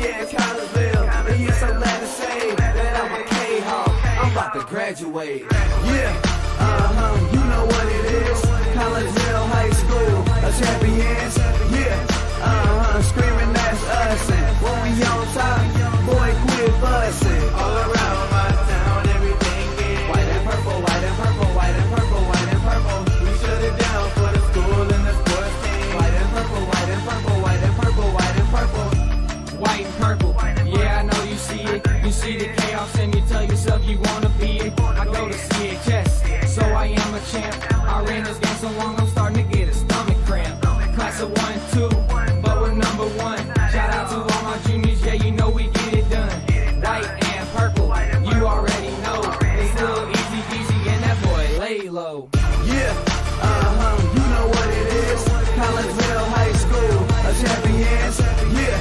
yeah, Collegeville. And yes, I'm glad to say that I'm a Kahok. I'm about to graduate. Yeah, you know what it is. Collegeville High School, a champions. Yeah, screaming that's us. And when we on top, boy, quit fussing. All around my town, everything is white and purple, white and purple, white and purple, white and purple. We shut it down for the school and the sports team. White and purple, white and purple, white and purple, white and purple. White and purple, yeah, I know you see it. You see the chaos and you tell yourself you wanna be it. I go to CHS, so I am a champ. I ran this game so long, I'm starting to get a stomach cramp. Class of 1, 2, but we're number 1. Shout out to all my juniors, yeah, you know we get it done. White and purple, you already know. It's little easy peasy and that boy lay low. Yeah, you know what it is. Collegeville High School, a champions. Yeah,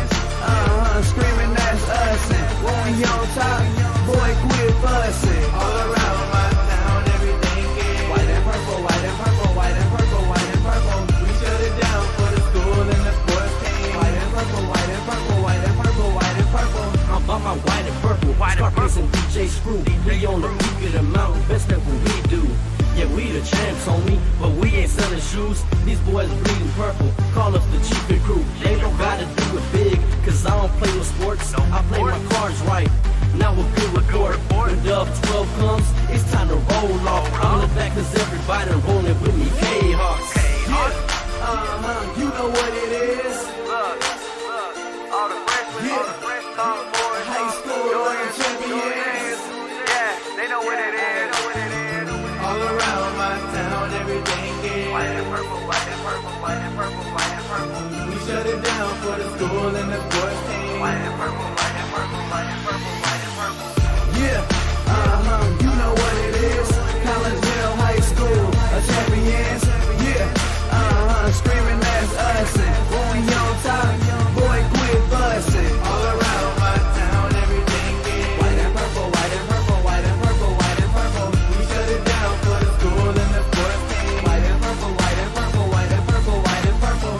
screaming that's us. And when we on top, boy, quit fussing. All around my town, everything is white and purple, white and purple, white and purple, white and purple. We shut it down for the school and the sports team. White and purple, white and purple, white and purple, white and purple. I'm about my white and purple. Scarface and DJ Screw. We on the peak of the mountain, best at what we do. Yeah, we the champs, homie, but we ain't selling shoes. These boys bleeding purple, call us the chiefin' crew. They don't gotta do it big, cause I don't play with sports. I play my cards right. Now a good report. When Dub 12 comes, it's time to roll off. I'm the back cause everybody rolling with me. K-Hawks. Yeah, you know what it is. All the freshmen, boys, High school champions. yeah, they know what it is. All around my town, everything is White and purple, white and purple, white and purple, white and purple. we shut it down for the school and the sports team. White and purple, white and purple, white and purple, white and purple. Yeah, you know what it is. Collegeville High School, a champions. Yeah, screaming that's us. And when we on top, boy, quit fussing. All around my town, everything is white and purple, white and purple, white and purple, white and purple. We shut it down for the school and the sports team. White and purple, white and purple, white and purple, white and purple.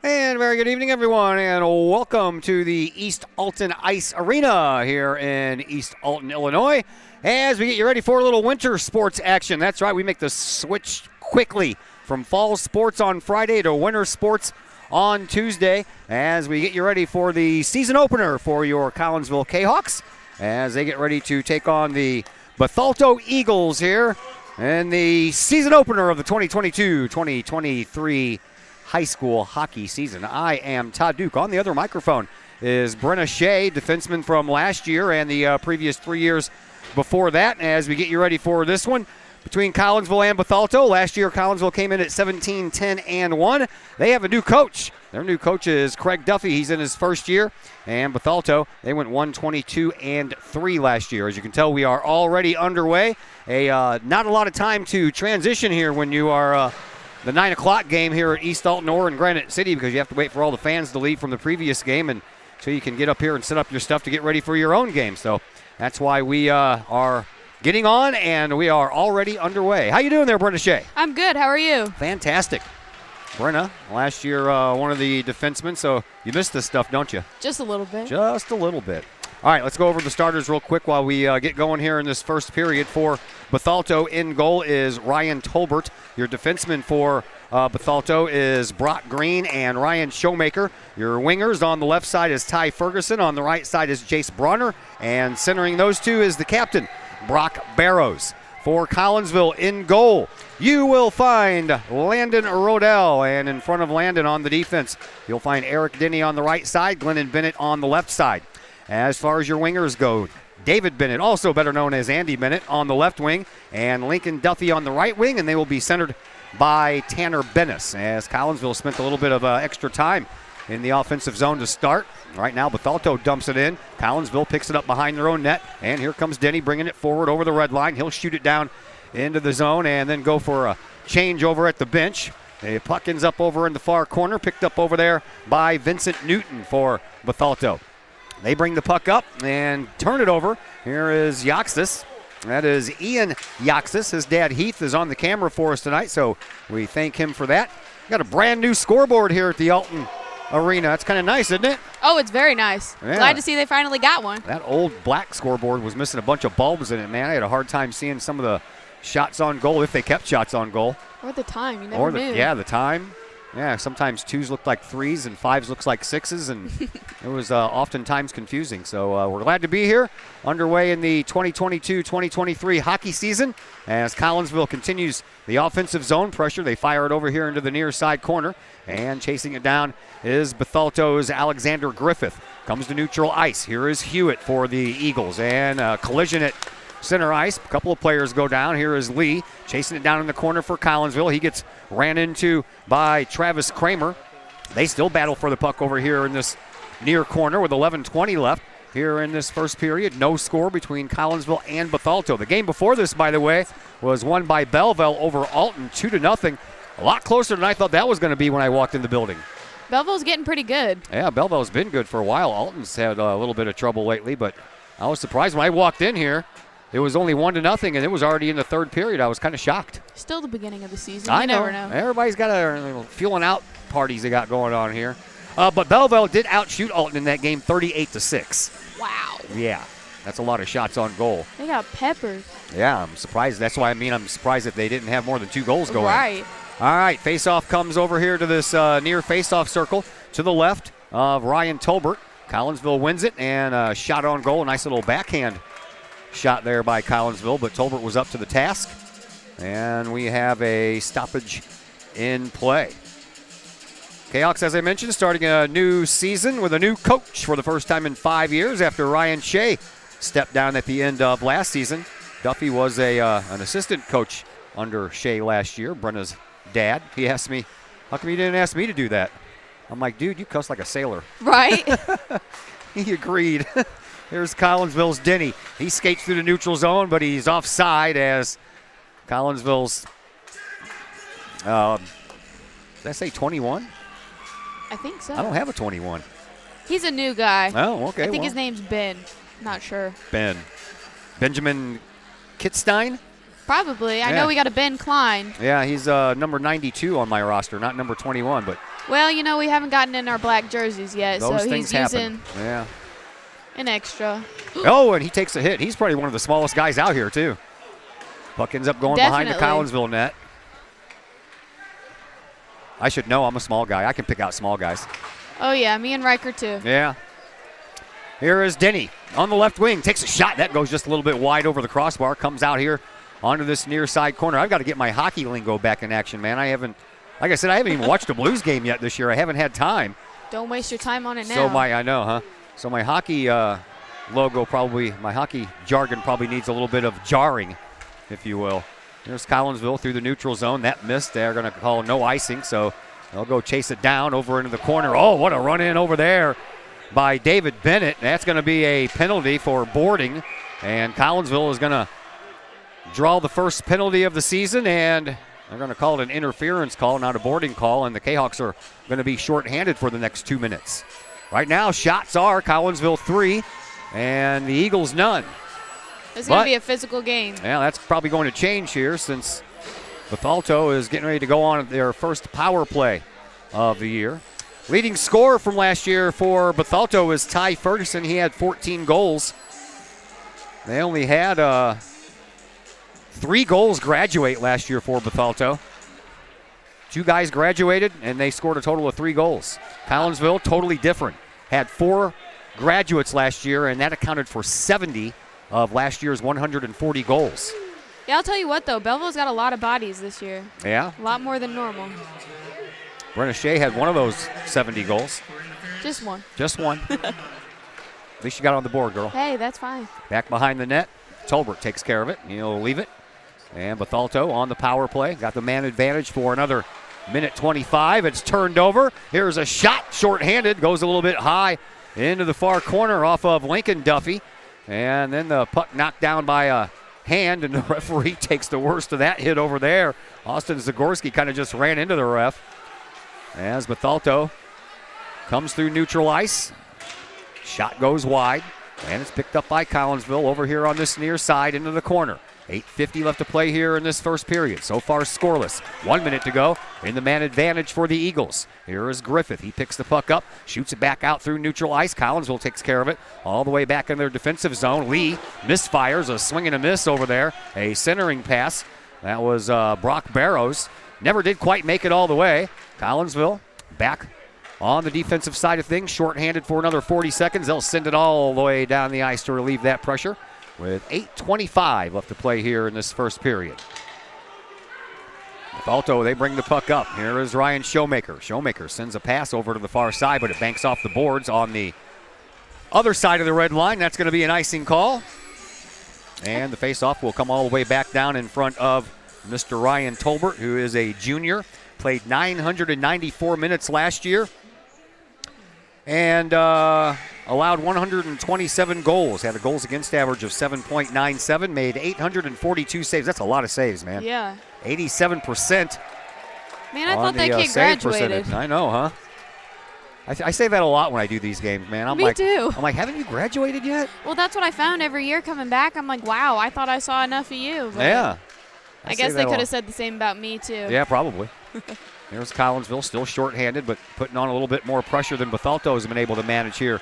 And very good evening, everyone, and welcome to the East Alton Ice Arena here in East Alton, Illinois, as we get you ready for a little winter sports action. That's right, we make the switch quickly from fall sports on Friday to winter sports on Tuesday as we get you ready for the season opener for your Collegeville Kahawks as they get ready to take on the Bethalto Eagles here in the season opener of the 2022-2023 high school hockey season. I am Todd Duke. On the other microphone is Brenna Shea, defenseman from last year and the previous 3 years before that, as we get you ready for this one between Collegeville and Bethalto. Last year, Collegeville came in at 17-10-1. They have a new coach. Their new coach is Craig Duffy. He's in his first year. And Bethalto, they went 122-3 last year. As you can tell, we are already underway. Not a lot of time to transition here when you are the 9 o'clock game here at East Alton or in Granite City, because you have to wait for all the fans to leave from the previous game and so you can get up here and set up your stuff to get ready for your own game. So that's why we are getting on, and we are already underway. How you doing there, Brenna Shea? I'm good. How are you? Fantastic. Brenna, last year one of the defensemen, so you missed this stuff, don't you? Just a little bit. Just a little bit. All right, let's go over the starters real quick while we get going here in this first period. For Bethalto, in goal is Ryan Tolbert. Your defenseman for Bethalto is Brock Green and Ryan Showmaker. Your wingers on the left side is Ty Ferguson. On the right side is Jace Bronner. And centering those two is the captain, Brock Barrows. For Collegeville, in goal, you will find Landon Rodell. And in front of Landon on the defense, you'll find Eric Denny on the right side, Glennon Bennett on the left side. As far as your wingers go, David Bennett, also better known as Andy Bennett, on the left wing, and Lincoln Duffy on the right wing, and they will be centered by Tanner Bennis, as Collegeville spent a little bit of extra time in the offensive zone to start. Right now, Bethalto dumps it in. Collegeville picks it up behind their own net, and here comes Denny bringing it forward over the red line. He'll shoot it down into the zone and then go for a change over at the bench. The puck ends up over in the far corner, picked up over there by Vincent Newton for Bethalto. They bring the puck up and turn it over. Here is Yaxis. That is Ian Yaxis. His dad Heath is on the camera for us tonight, so we thank him for that. Got a brand new scoreboard here at the Alton Arena. That's kind of nice, isn't it? Oh, it's very nice. Yeah. Glad to see they finally got one. That old black scoreboard was missing a bunch of bulbs in it, man. I had a hard time seeing some of the shots on goal, if they kept shots on goal. Or the time, you never knew. The time. Yeah, sometimes 2s looked like 3s and 5s looks like 6s, and it was oftentimes confusing. So we're glad to be here, underway in the 2022-2023 hockey season. As Collinsville continues the offensive zone pressure, they fire it over here into the near side corner, and chasing it down is Bethalto's Alexander Griffith. Comes to neutral ice. Here is Hewitt for the Eagles, and collision at center ice. A couple of players go down. Here is Lee chasing it down in the corner for Collinsville. He gets ran into by Travis Kramer. They still battle for the puck over here in this near corner with 11:20 left here in this first period. No score between Collinsville and Bethalto. The game before this, by the way, was won by Belleville over Alton 2-0. A lot closer than I thought that was going to be when I walked in the building. Belleville's getting pretty good. Yeah, Belleville's been good for a while. Alton's had a little bit of trouble lately, but I was surprised when I walked in here. It was only 1-0, and it was already in the third period. I was kind of shocked. Still the beginning of the season. I You never know. Everybody's got a feeling out parties they got going on here. But Belleville did outshoot Alton in that game 38-6. Wow. Yeah, that's a lot of shots on goal. They got peppered. Yeah, I'm surprised. That's why I'm surprised that they didn't have more than 2 goals going. Right. All right, face-off comes over here to this near face-off circle to the left of Ryan Tolbert. Collinsville wins it, and a shot on goal. A nice little backhand shot there by Collinsville, but Tolbert was up to the task. And we have a stoppage in play. Kahawks, as I mentioned, starting a new season with a new coach for the first time in 5 years after Ryan Shea stepped down at the end of last season. Duffy was an assistant coach under Shea last year, Brenna's dad. He asked me, how come you didn't ask me to do that? I'm like, dude, you cuss like a sailor. Right? He agreed. Here's Collinsville's Denny. He skates through the neutral zone, but he's offside as Collinsville's, did I say 21? I think so. I don't have a 21. He's a new guy. Oh, okay. I think his name's Ben. Not sure. Benjamin Kitstein? Probably. I Yeah. know we got a Ben Klein. Yeah, he's number 92 on my roster, not number 21, but Well, you know, we haven't gotten in our black jerseys yet, those so things he's happen. using Yeah. an extra. Oh, and he takes a hit. He's probably one of the smallest guys out here, too. Puck ends up going behind the Definitely. Collinsville net. I should know. I'm a small guy. I can pick out small guys. Oh, yeah, me and Riker, too. Yeah. Here is Denny on the left wing. Takes a shot. That goes just a little bit wide over the crossbar. Comes out here onto this near side corner. I've got to get my hockey lingo back in action, man. Like I said, I haven't even watched a Blues game yet this year. I haven't had time. Don't waste your time on it now. So my hockey logo my hockey jargon probably needs a little bit of jarring, if you will. There's Collinsville through the neutral zone. That missed. They're going to call no icing, so they'll go chase it down over into the corner. Oh, what a run in over there by David Bennett. That's going to be a penalty for boarding, and Collinsville is going to draw the first penalty of the season, and they're going to call it an interference call, not a boarding call, and the Kahawks are going to be shorthanded for the next 2 minutes. Right now, shots are Collinsville 3 and the Eagles none. It's going to be a physical game. Yeah, that's probably going to change here since Bethalto is getting ready to go on their first power play of the year. Leading scorer from last year for Bethalto is Ty Ferguson. He had 14 goals. They only had 3 goals graduate last year for Bethalto. 2 guys graduated, and they scored a total of 3 goals. Collinsville, totally different. Had 4 graduates last year, and that accounted for 70 of last year's 140 goals. Yeah, I'll tell you what, though. Belleville's got a lot of bodies this year. Yeah. A lot more than normal. Brenna Shea had one of those 70 goals. Just one. Just one. At least you got on the board, girl. Hey, that's fine. Back behind the net. Tolbert takes care of it. He'll leave it. And Bethalto on the power play. Got the man advantage for another minute 25. It's turned over. Here's a shot, shorthanded. Goes a little bit high into the far corner off of Lincoln Duffy. And then the puck knocked down by a hand, and the referee takes the worst of that hit over there. Austin Zagorski kind of just ran into the ref. As Bethalto comes through neutral ice. Shot goes wide. And it's picked up by Collinsville over here on this near side into the corner. 8:50 left to play here in this first period. So far scoreless. 1 minute to go in the man advantage for the Eagles. Here is Griffith. He picks the puck up, shoots it back out through neutral ice. Collinsville takes care of it all the way back in their defensive zone. Lee misfires, a swing and a miss over there. A centering pass. That was Brock Barrows. Never did quite make it all the way. Collinsville back on the defensive side of things. Shorthanded for another 40 seconds. They'll send it all the way down the ice to relieve that pressure, with 8:25 left to play here in this first period. Bethalto, they bring the puck up. Here is Ryan Showmaker. Showmaker sends a pass over to the far side, but it banks off the boards on the other side of the red line. That's going to be an icing call. And the face-off will come all the way back down in front of Mr. Ryan Tolbert, who is a junior. Played 994 minutes last year. And allowed 127 goals. Had a goals against average of 7.97. Made 842 saves. That's a lot of saves, man. Yeah. 87%. Man, I thought that kid save graduated. percentage. I know, huh? I say that a lot when I do these games, man. I'm Me like, too. I'm like, haven't you graduated yet? Well, that's what I found every year coming back. I'm like, wow, I thought I saw enough of you. But Yeah. I guess they could have said the same about me, too. Yeah, probably. There's Collinsville, still shorthanded, but putting on a little bit more pressure than Bethalto has been able to manage here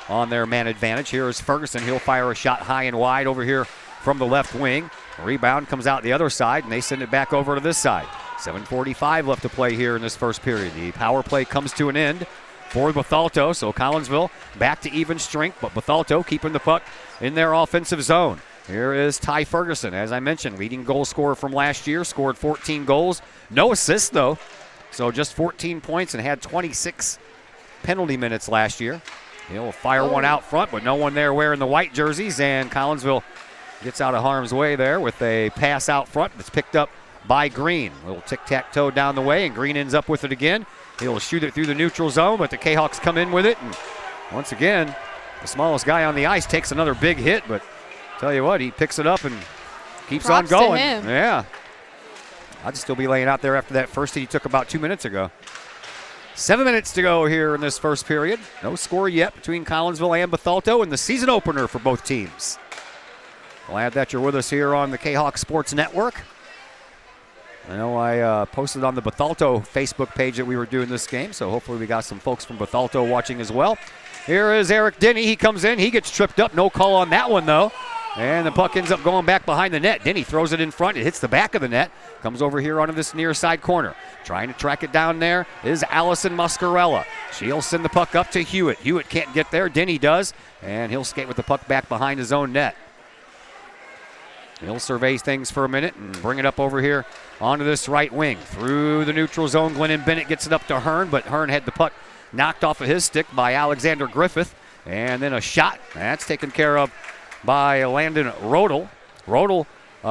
on their man advantage. Here is Ferguson. He'll fire a shot high and wide over here from the left wing. Rebound comes out the other side, and they send it back over to this side. 7:45 left to play here in this first period. The power play comes to an end for Bethalto, so Collinsville back to even strength, but Bethalto keeping the puck in their offensive zone. Here is Ty Ferguson, as I mentioned, leading goal scorer from last year, scored 14 goals. No assists, though, so just 14 points and had 26 penalty minutes last year. He'll fire one out front, but no one there wearing the white jerseys, and Collinsville gets out of harm's way there with a pass out front that's picked up by Green. A little tic-tac-toe down the way, and Green ends up with it again. He'll shoot it through the neutral zone, but the Kahawks come in with it, and once again, the smallest guy on the ice takes another big hit, but tell you what, he picks it up and keeps Props on going. to him. Yeah. I'd still be laying out there after that first hit he took about 2 minutes ago. 7 minutes to go here in this first period. No score yet between Collinsville and Bethalto in the season opener for both teams. Glad that you're with us here on the Kahok Sports Network. I know I posted on the Bethalto Facebook page that we were doing this game, so hopefully we got some folks from Bethalto watching as well. Here is Eric Denny. He comes in. He gets tripped up. No call on that one, though. And the puck ends up going back behind the net. Denny throws it in front. It hits the back of the net. Comes over here onto this near side corner. Trying to track it down there is Allison Muscarella. She'll send the puck up to Hewitt. Hewitt can't get there. Denny does. And he'll skate with the puck back behind his own net. He'll survey things for a minute and bring it up over here onto this right wing. Through the neutral zone, Glennon Bennett gets it up to Hearn, but Hearn had the puck knocked off of his stick by Alexander Griffith. And then a shot. That's taken care of by Landon Rodel. Rodel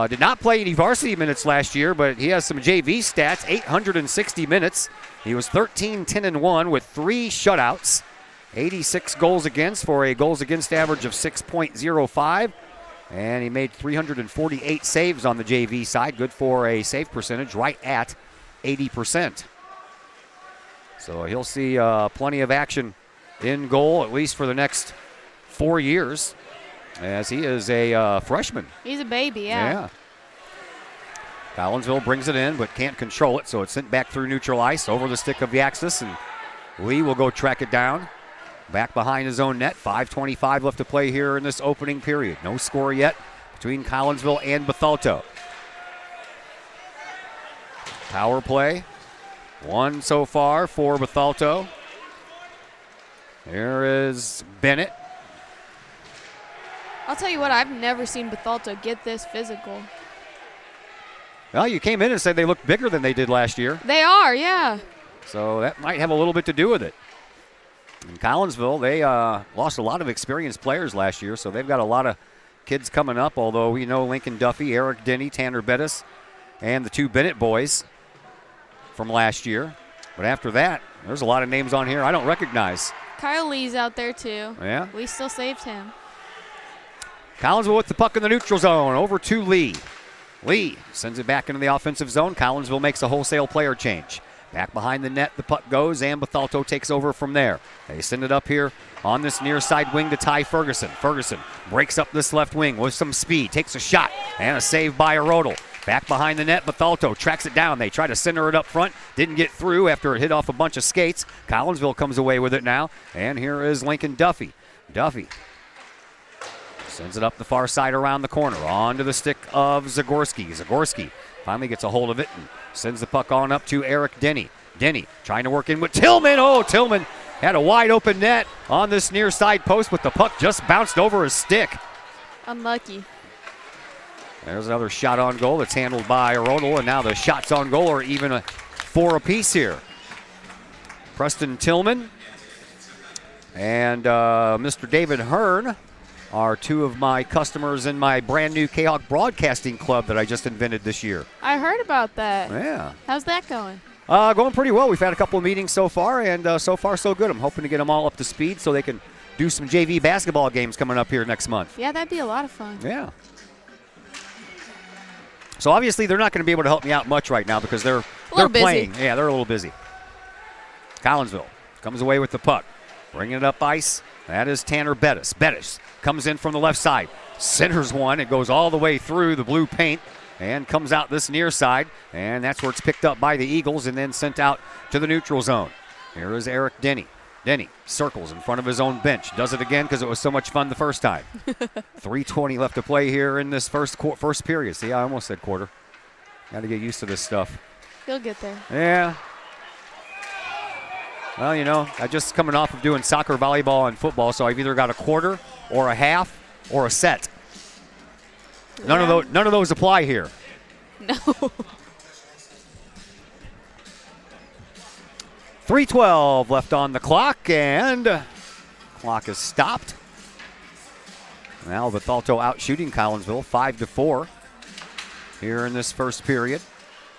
did not play any varsity minutes last year, but he has some JV stats, 860 minutes. He was 13-10-1 with 3 shutouts, 86 goals against for a goals against average of 6.05. And he made 348 saves on the JV side. Good for a save percentage right at 80%. So he'll see plenty of action in goal, at least for the next 4 years, as he is a freshman. He's a baby, yeah. Collinsville brings it in, but can't control it, so it's sent back through neutral ice over the stick of Yaxis, and Lee will go track it down. Back behind his own net. 5:25 left to play here in this opening period. No score yet between Collinsville and Bethalto. Power play. 1 so far for Bethalto. Here is Bennett. I'll tell you what, I've never seen Bethalto get this physical. Well, you came in and said they looked bigger than they did last year. They are, yeah. So that might have a little bit to do with it. In Collinsville, they lost a lot of experienced players last year, so they've got a lot of kids coming up, although we know Lincoln Duffy, Eric Denny, Tanner Bettis, and the 2 Bennett boys from last year. But after that, there's a lot of names on here I don't recognize. Kyle Lee's out there, too. Yeah. We still saved him. Collinsville with the puck in the neutral zone, over to Lee. Lee sends it back into the offensive zone. Collinsville makes a wholesale player change. Back behind the net, the puck goes, and Bethalto takes over from there. They send it up here on this near side wing to Ty Ferguson. Ferguson breaks up this left wing with some speed, takes a shot, and a save by Arodel. Back behind the net, Bethalto tracks it down. They try to center it up front. Didn't get through after it hit off a bunch of skates. Collinsville comes away with it now, and here is Lincoln Duffy. Duffy sends it up the far side around the corner, onto the stick of Zagorski. Zagorski finally gets a hold of it and sends the puck on up to Eric Denny. Denny trying to work in with Tillman. Oh, Tillman had a wide open net on this near side post, but the puck just bounced over his stick. Unlucky. There's another shot on goal that's handled by Arodel, and now the shots on goal are even a 4 apiece here. Preston Tillman and Mr. David Hearn are two of my customers in my brand new Kahok Broadcasting Club that I just invented this year. I heard about that. Yeah. How's that going? Going pretty well. We've had a couple of meetings so far, and so far so good. I'm hoping to get them all up to speed so they can do some JV basketball games coming up here next month. Yeah, that'd be a lot of fun. Yeah. So obviously they're not going to be able to help me out much right now because they're playing. Yeah, they're a little busy. Collinsville comes away with the puck, bringing it up ice. That is Tanner Bettis. Bettis comes in from the left side, centers one. It goes all the way through the blue paint and comes out this near side, and that's where it's picked up by the Eagles and then sent out to the neutral zone. Here is Eric Denny. Denny circles in front of his own bench. Does it again because it was so much fun the first time. 3:20 left to play here in this first period. See, I almost said quarter. Got to get used to this stuff. You'll get there. Yeah. Well, you know, I just coming off of doing soccer, volleyball, and football, so I've either got a quarter or a half or a set. None of those apply here. No. 3:12 left on the clock, and clock is stopped. Now Bethalto out shooting Collinsville 5-4 here in this first period.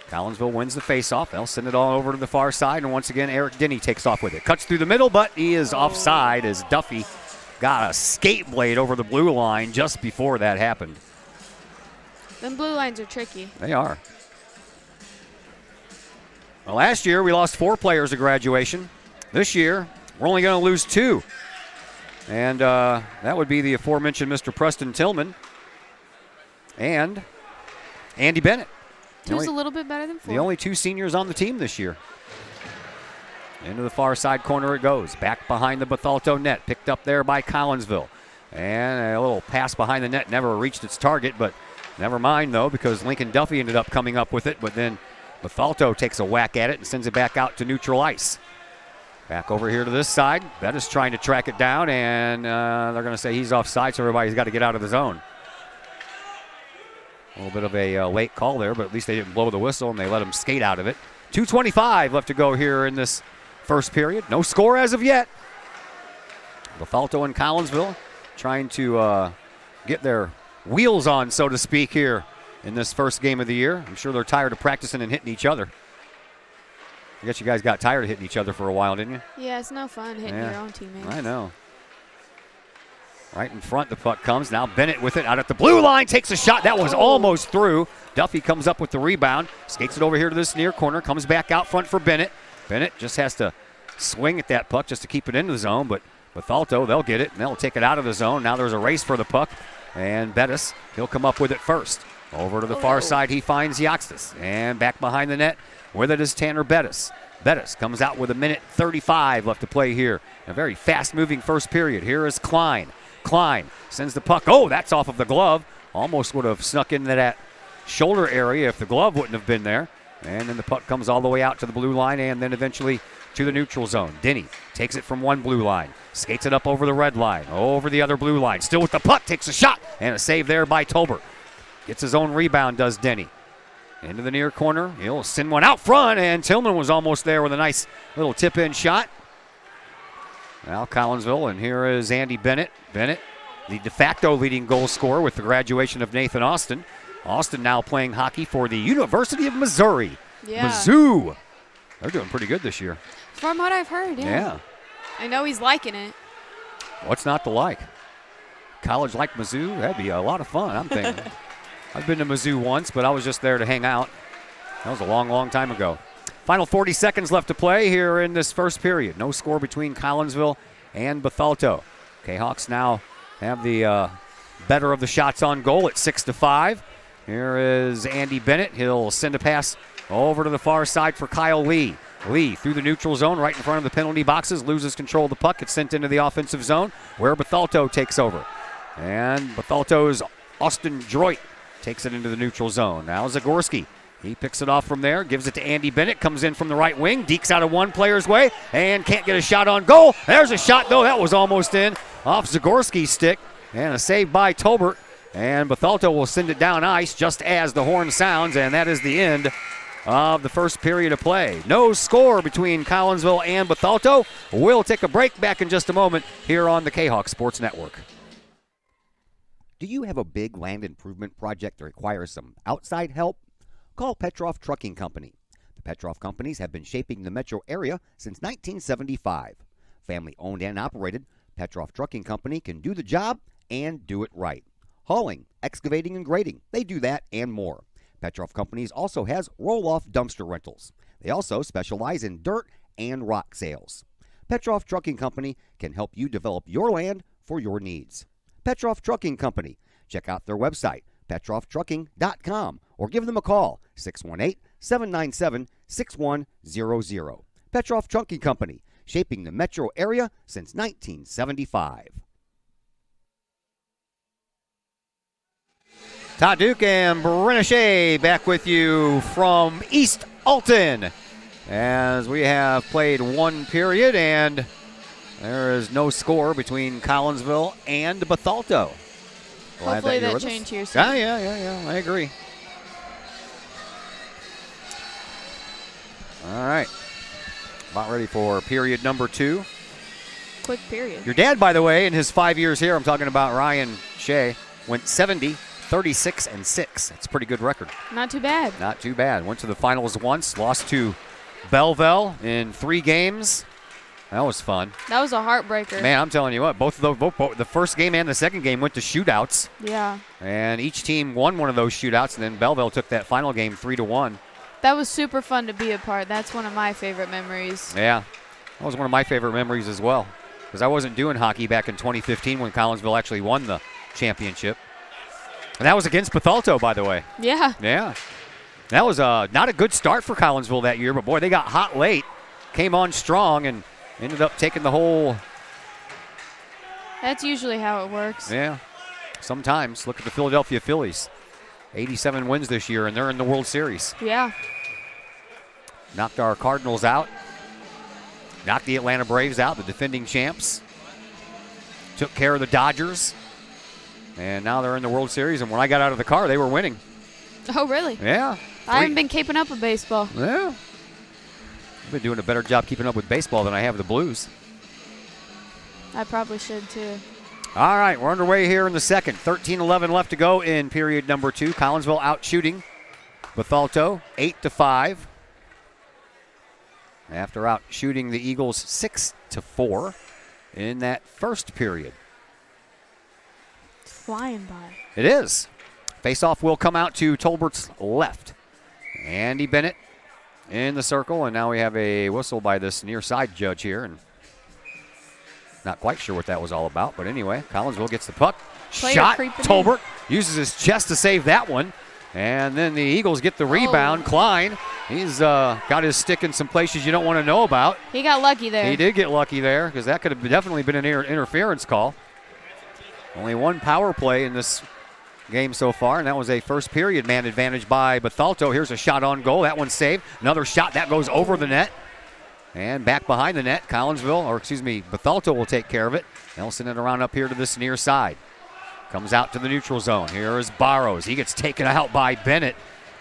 Collinsville wins the faceoff. They'll send it all over to the far side, and once again Eric Denny takes off with it. Cuts through the middle, but he is offside as Duffy got a skate blade over the blue line just before that happened. Them blue lines are tricky. They are. Well, last year we lost 4 players at graduation. This year we're only going to lose 2. And that would be the aforementioned Mr. Preston Tillman and Andy Bennett. Two's a little bit better than 4. The only 2 seniors on the team this year. Into the far side corner it goes. Back behind the Bethalto net. Picked up there by Collinsville. And a little pass behind the net. Never reached its target, but never mind, though, because Lincoln Duffy ended up coming up with it. But then Bethalto takes a whack at it and sends it back out to neutral ice. Back over here to this side. Bettis trying to track it down, and they're going to say he's offside, so everybody's got to get out of the zone. A little bit of a late call there, but at least they didn't blow the whistle and they let him skate out of it. 2:25 left to go here in this first period. No score as of yet. Bethalto and Collinsville trying to get their wheels on, so to speak, here in this first game of the year. I'm sure they're tired of practicing and hitting each other. I guess you guys got tired of hitting each other for a while, didn't you? Yeah, it's no fun hitting your own teammates. I know. Right in front, the puck comes. Now Bennett with it out at the blue line, takes a shot. That was almost through. Duffy comes up with the rebound, skates it over here to this near corner, comes back out front for Bennett. Bennett just has to swing at that puck just to keep it in the zone, but Bethalto, they'll get it, and they'll take it out of the zone. Now there's a race for the puck, and Bettis, he'll come up with it first. Over to the far side, he finds Yoxtis, and back behind the net with it is Tanner Bettis. Bettis comes out with 1:35 left to play here. A very fast-moving first period. Here is Klein. Klein sends the puck. Oh, that's off of the glove. Almost would have snuck into that shoulder area if the glove wouldn't have been there. And then the puck comes all the way out to the blue line and then eventually to the neutral zone. Denny takes it from one blue line, skates it up over the red line, over the other blue line. Still with the puck, takes a shot, and a save there by Tolbert. Gets his own rebound, does Denny. Into the near corner. He'll send one out front, and Tillman was almost there with a nice little tip-in shot. Now Collinsville, and here is Andy Bennett. Bennett, the de facto leading goal scorer with the graduation of Nathan Austin. Austin now playing hockey for the University of Missouri. Yeah. Mizzou. They're doing pretty good this year. From what I've heard, yeah. I know he's liking it. What's not to like? College like Mizzou? That'd be a lot of fun, I'm thinking. I've been to Mizzou once, but I was just there to hang out. That was a long, long time ago. Final 40 seconds left to play here in this first period. No score between Collinsville and Bethalto. Kahawks now have the better of the shots on goal at 6-5. Here is Andy Bennett. He'll send a pass over to the far side for Kyle Lee. Lee through the neutral zone right in front of the penalty boxes, loses control of the puck. It's sent into the offensive zone where Bethalto takes over. And Bethalto's Austin Droit takes it into the neutral zone. Now Zagorski. He picks it off from there, gives it to Andy Bennett, comes in from the right wing, dekes out of one player's way, and can't get a shot on goal. There's a shot, though. That was almost in off Zagorski's stick, and a save by Tolbert. And Bethalto will send it down ice just as the horn sounds, and that is the end of the first period of play. No score between Collinsville and Bethalto. We'll take a break back in just a moment here on the Kahok Sports Network. Do you have a big land improvement project that requires some outside help? Call Petroff Trucking Company. The Petroff Companies have been shaping the metro area since 1975. Family owned and operated, Petroff Trucking Company can do the job and do it right. Hauling, excavating, and grading, they do that and more. Petroff Companies also has roll-off dumpster rentals. They also specialize in dirt and rock sales. Petroff Trucking Company can help you develop your land for your needs. Petroff Trucking Company. Check out their website, petrofftrucking.com, or give them a call, 618-797-6100. Petroff Trucking Company, shaping the metro area since 1975. Todd Duke and Brenna Shea back with you from East Alton as we have played one period and there is no score between Collinsville and Bethalto. Glad Hopefully you're that with us. changed here soon. Yeah. I agree. All right. About ready for period number 2. Quick period. Your dad, by the way, in his 5 years here, I'm talking about Ryan Shea, went 70, 36, and 6. That's a pretty good record. Not too bad. Not too bad. Went to the finals once, lost to Belleville in 3 games. That was fun. That was a heartbreaker. Man, I'm telling you what, both the first game and the second game went to shootouts. Yeah. And each team won one of those shootouts, and then Belleville took that final game 3-1. That was super fun to be a part. That's one of my favorite memories. Yeah, that was one of my favorite memories as well, because I wasn't doing hockey back in 2015 when Collinsville actually won the championship. And that was against Bethalto, by the way. Yeah. Yeah. That was not a good start for Collinsville that year, but boy, they got hot late, came on strong, and ended up taking the whole. That's usually how it works. Yeah. Sometimes. Look at the Philadelphia Phillies. 87 wins this year, and they're in the World Series. Yeah. Knocked our Cardinals out. Knocked the Atlanta Braves out, the defending champs. Took care of the Dodgers. And now they're in the World Series, and when I got out of the car, they were winning. Oh, really? Yeah. I haven't been keeping up with baseball. Yeah. I've been doing a better job keeping up with baseball than I have the Blues. I probably should, too. All right, we're underway here in the second. 13-11 left to go in period number 2. Collinsville out shooting Bethalto 8-5. After out shooting the Eagles 6-4 in that first period. It's flying by. It is. Face-off will come out to Tolbert's left. Andy Bennett in the circle, and now we have a whistle by this near side judge here, and not quite sure what that was all about, but anyway, Collinsville gets the puck. Player Shot. creeping Tolbert uses his chest to save that one, and then the Eagles get the rebound. Klein, he's got his stick in some places you don't want to know about. He got lucky there. He did get lucky there, because that could have definitely been an interference call. Only one power play in this game so far, and that was a first period man advantage by Bethalto. Here's a shot on goal. That one's saved. Another shot that goes over the net. And back behind the net, Bethalto will take care of it. They'll send it around up here to this near side. Comes out to the neutral zone. Here is Barrows. He gets taken out by Bennett.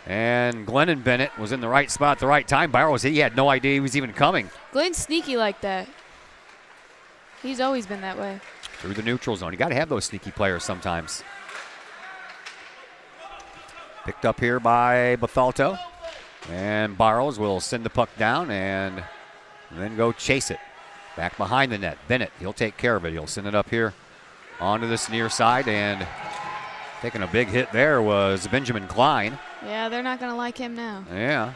And Glennon Bennett was in the right spot at the right time. Barrows, he had no idea he was even coming. Glenn's sneaky like that. He's always been that way. Through the neutral zone. You got to have those sneaky players sometimes. Picked up here by Bethalto. And Barrows will send the puck down and then go chase it. Back behind the net. Bennett, he'll take care of it. He'll send it up here onto this near side. And taking a big hit there was Benjamin Klein. Yeah, they're not going to like him now. Yeah.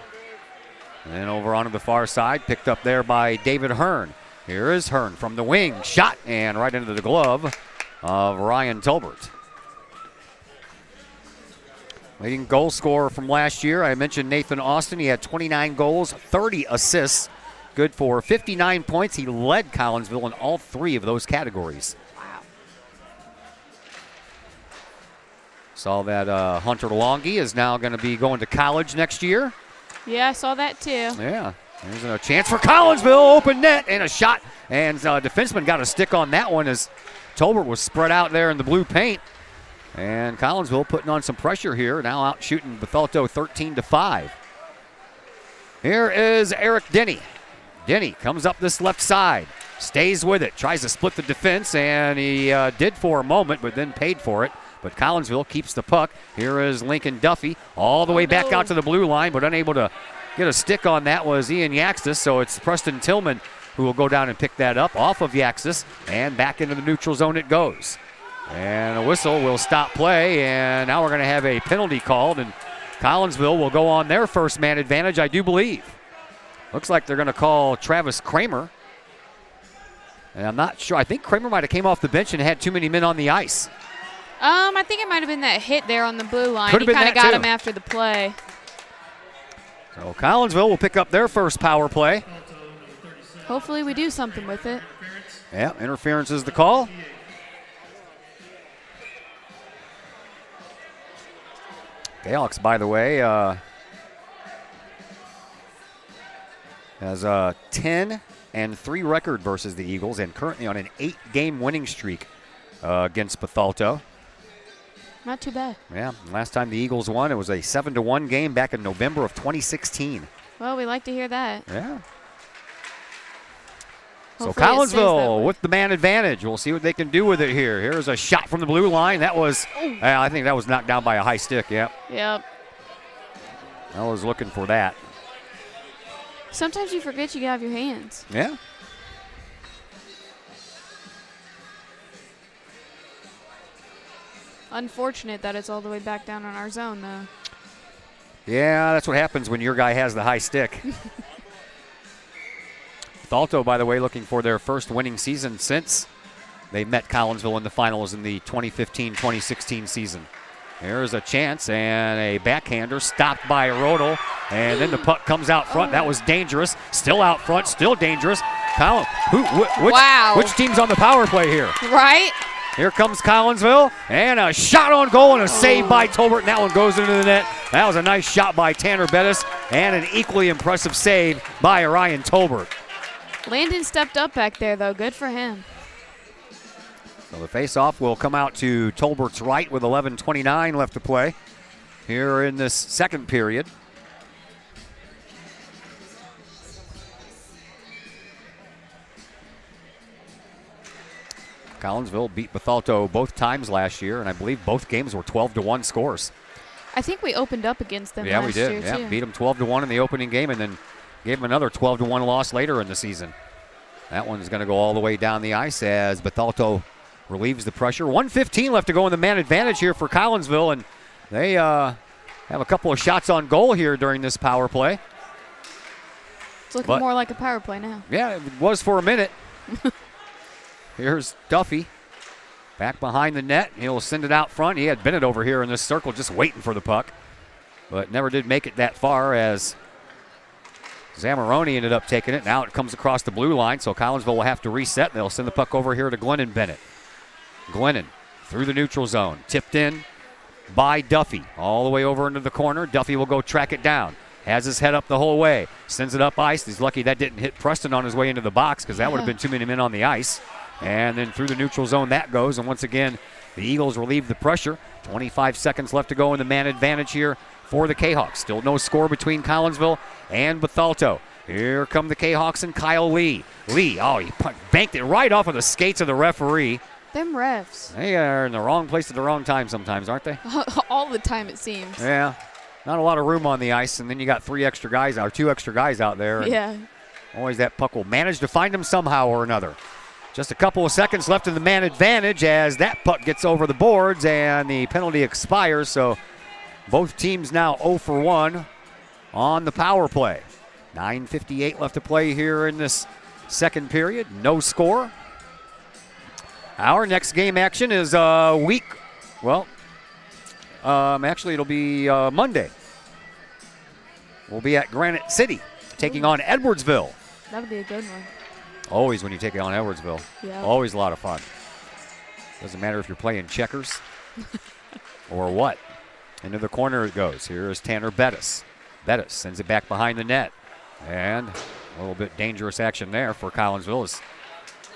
And over onto the far side, picked up there by David Hearn. Here is Hearn from the wing, shot, and right into the glove of Ryan Tolbert. Leading goal scorer from last year, I mentioned Nathan Austin. He had 29 goals, 30 assists, good for 59 points. He led Collinsville in all 3 of those categories. Wow. Saw that Hunter Longy is now going to be going to college next year. Yeah, I saw that too. Yeah, there's a chance for Collinsville, open net, and a shot. And defenseman got a stick on that one as Tolbert was spread out there in the blue paint. And Collinsville putting on some pressure here, now out shooting Bethalto 13-5. Here is Eric Denny. Denny comes up this left side, stays with it, tries to split the defense, and he did for a moment, but then paid for it. But Collinsville keeps the puck. Here is Lincoln Duffy all the way back out to the blue line, but unable to get a stick on that was Ian Yaxis, so it's Preston Tillman who will go down and pick that up off of Yaxis, and back into the neutral zone it goes. And a whistle will stop play, and now we're going to have a penalty called, and Collinsville will go on their first man advantage, I do believe. Looks like they're going to call Travis Kramer. And I'm not sure. I think Kramer might have came off the bench and had too many men on the ice. I think it might have been that hit there on the blue line. Could have He been kind of that got too. him after the play. So Collinsville will pick up their first power play. Hopefully we do something with it. Yeah, interference is the call. Kahok, by the way, has a 10-3 record versus the Eagles and currently on an 8-game winning streak against Bethalto. Not too bad. Yeah, last time the Eagles won, it was a 7-1 game back in November of 2016. Well, we like to hear that. Yeah. So Hopefully it stays that Collinsville way. with the man advantage. We'll see what they can do with it here. Here's a shot from the blue line. That was, I think that was knocked down by a high stick, yeah. Yep. I was looking for that. Sometimes you forget you have your hands. Yeah. Unfortunate that it's all the way back down on our zone, though. Yeah, that's what happens when your guy has the high stick. Bethalto, by the way, looking for their first winning season since they met Collinsville in the finals in the 2015-2016 season. Here's a chance, and a backhander stopped by Rodel, and then the puck comes out front. That was dangerous. Still out front, still dangerous. Wow. Which team's on the power play here? Right? Here comes Collinsville, and a shot on goal and a save by Tolbert, and that one goes into the net. That was a nice shot by Tanner Bettis, and an equally impressive save by Ryan Tolbert. Landon stepped up back there, though. Good for him. So the face-off will come out to Tolbert's right with 11:29 left to play here in this second period. Collinsville beat Bethalto both times last year, and I believe both games were 12-1 scores. I think we opened up against them Yeah, last we did. year, Yeah, too. beat them 12-1 in the opening game, and then gave them another 12-1 loss later in the season. That one's going to go all the way down the ice as Bethalto relieves the pressure. 1:15 left to go in the man advantage here for Collinsville, and they have a couple of shots on goal here during this power play. It's looking more like a power play now. Yeah, it was for a minute. Here's Duffy back behind the net. He'll send it out front. He had Bennett over here in this circle just waiting for the puck, but never did make it that far as Zamoroni ended up taking it. Now it comes across the blue line, so Collinsville will have to reset. They'll send the puck over here to Glennon Bennett. Glennon through the neutral zone, tipped in by Duffy, all the way over into the corner. Duffy will go track it down. Has his head up the whole way, sends it up ice. He's lucky that didn't hit Preston on his way into the box because that would have been too many men on the ice. And then through the neutral zone that goes, and once again, the Eagles relieve the pressure. 25 seconds left to go in the man advantage here for the Kahawks. Still no score between Collinsville and Bethalto. Here come the Kahawks and Kyle Lee. Lee, he banked it right off of the skates of the referee. Them refs. They are in the wrong place at the wrong time sometimes, aren't they? All the time, it seems. Yeah. Not a lot of room on the ice, and then you got two extra guys out there. And Yeah. always that puck will manage to find them somehow or another. Just a couple of seconds left in the man advantage as that puck gets over the boards and the penalty expires. So both teams now 0 for 1 on the power play. 9:58 left to play here in this second period. No score. Our next game action is actually it'll be Monday. We'll be at Granite City taking on Edwardsville. That'll be a good one. Always when you take it on Edwardsville. Yeah. Always a lot of fun. Doesn't matter if you're playing checkers or what. Into the corner it goes. Here is Tanner Bettis. Bettis sends it back behind the net. And a little bit dangerous action there for Collinsville as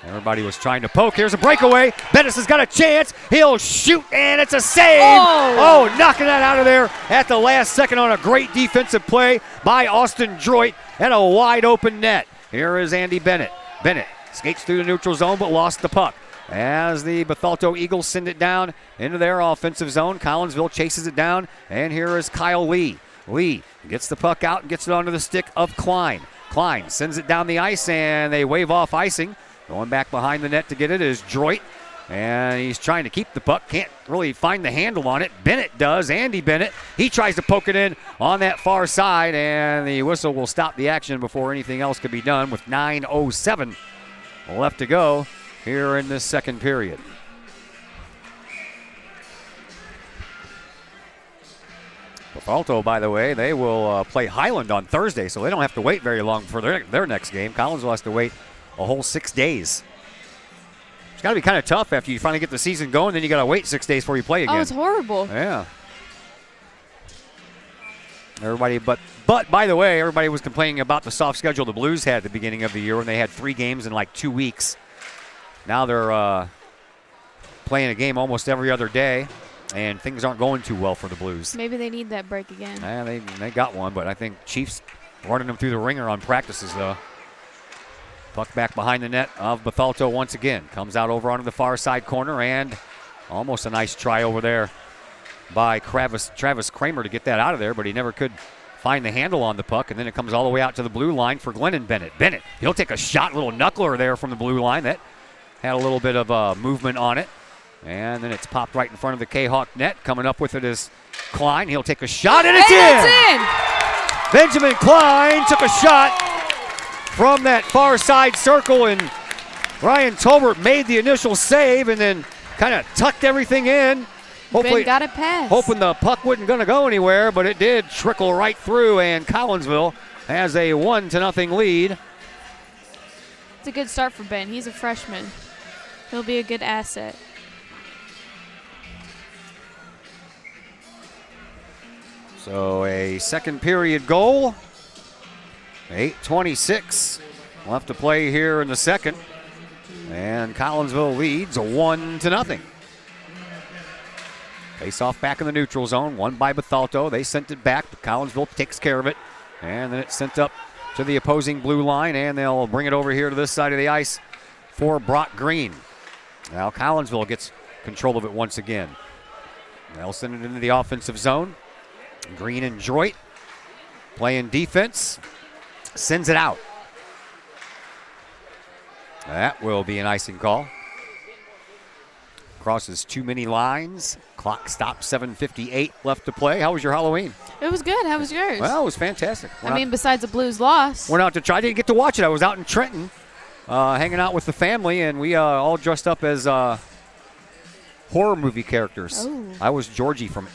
everybody was trying to poke. Here's a breakaway. Bettis has got a chance. He'll shoot, and it's a save. Oh, knocking that out of there at the last second on a great defensive play by Austin Droit and a wide open net. Here is Andy Bennett. Bennett skates through the neutral zone but lost the puck. As the Bethalto Eagles send it down into their offensive zone, Collinsville chases it down, and here is Kyle Lee. Lee gets the puck out and gets it onto the stick of Klein. Klein sends it down the ice, and they wave off icing. Going back behind the net to get it is Droit, and he's trying to keep the puck. Can't really find the handle on it. Bennett does, Andy Bennett. He tries to poke it in on that far side, and the whistle will stop the action before anything else can be done with 9:07 left to go here in this second period. Bethalto, by the way, they will play Highland on Thursday, so they don't have to wait very long for their next game. Collinsville has to wait a whole 6 days. It's got to be kind of tough after you finally get the season going, then you got to wait 6 days before you play again. Oh, it's horrible. Yeah. Everybody, but by the way, everybody was complaining about the soft schedule the Blues had at the beginning of the year when they had 3 games in like 2 weeks. Now they're playing a game almost every other day, and things aren't going too well for the Blues. Maybe they need that break again. Yeah, they got one, but I think Chiefs running them through the ringer on practices, though. Puck back behind the net of Bethalto once again. Comes out over onto the far side corner, and almost a nice try over there by Travis Kramer to get that out of there, but he never could find the handle on the puck, and then it comes all the way out to the blue line for Glennon Bennett. Bennett, he'll take a shot, little knuckler there from the blue line. That had a little bit of movement on it. And then it's popped right in front of the Kahok net. Coming up with it is Klein. He'll take a shot, and it's in! Benjamin Klein took a shot from that far side circle, and Ryan Tolbert made the initial save and then kind of tucked everything in. Hopefully, Ben got it past. Hoping the puck wasn't going to go anywhere, but it did trickle right through, and Collinsville has a 1-0 lead. It's a good start for Ben. He's a freshman. He'll be a good asset. So a second period goal. 8:26 left to play here in the second. And Collinsville leads 1-0. Face off back in the neutral zone, won by Bethalto. They sent it back, but Collinsville takes care of it. And then it's sent up to the opposing blue line, and they'll bring it over here to this side of the ice for Brock Green. Now Collinsville gets control of it once again. They'll send it into the offensive zone. Green and Droit playing defense. Sends it out. That will be an icing call. Crosses too many lines. Clock stops, 7:58 left to play. How was your Halloween? It was good. How was yours? Well, it was fantastic. Besides the Blues loss. Went out to try. I didn't get to watch it. I was out in Trenton hanging out with the family, and we all dressed up as horror movie characters. Oh. I was Georgie from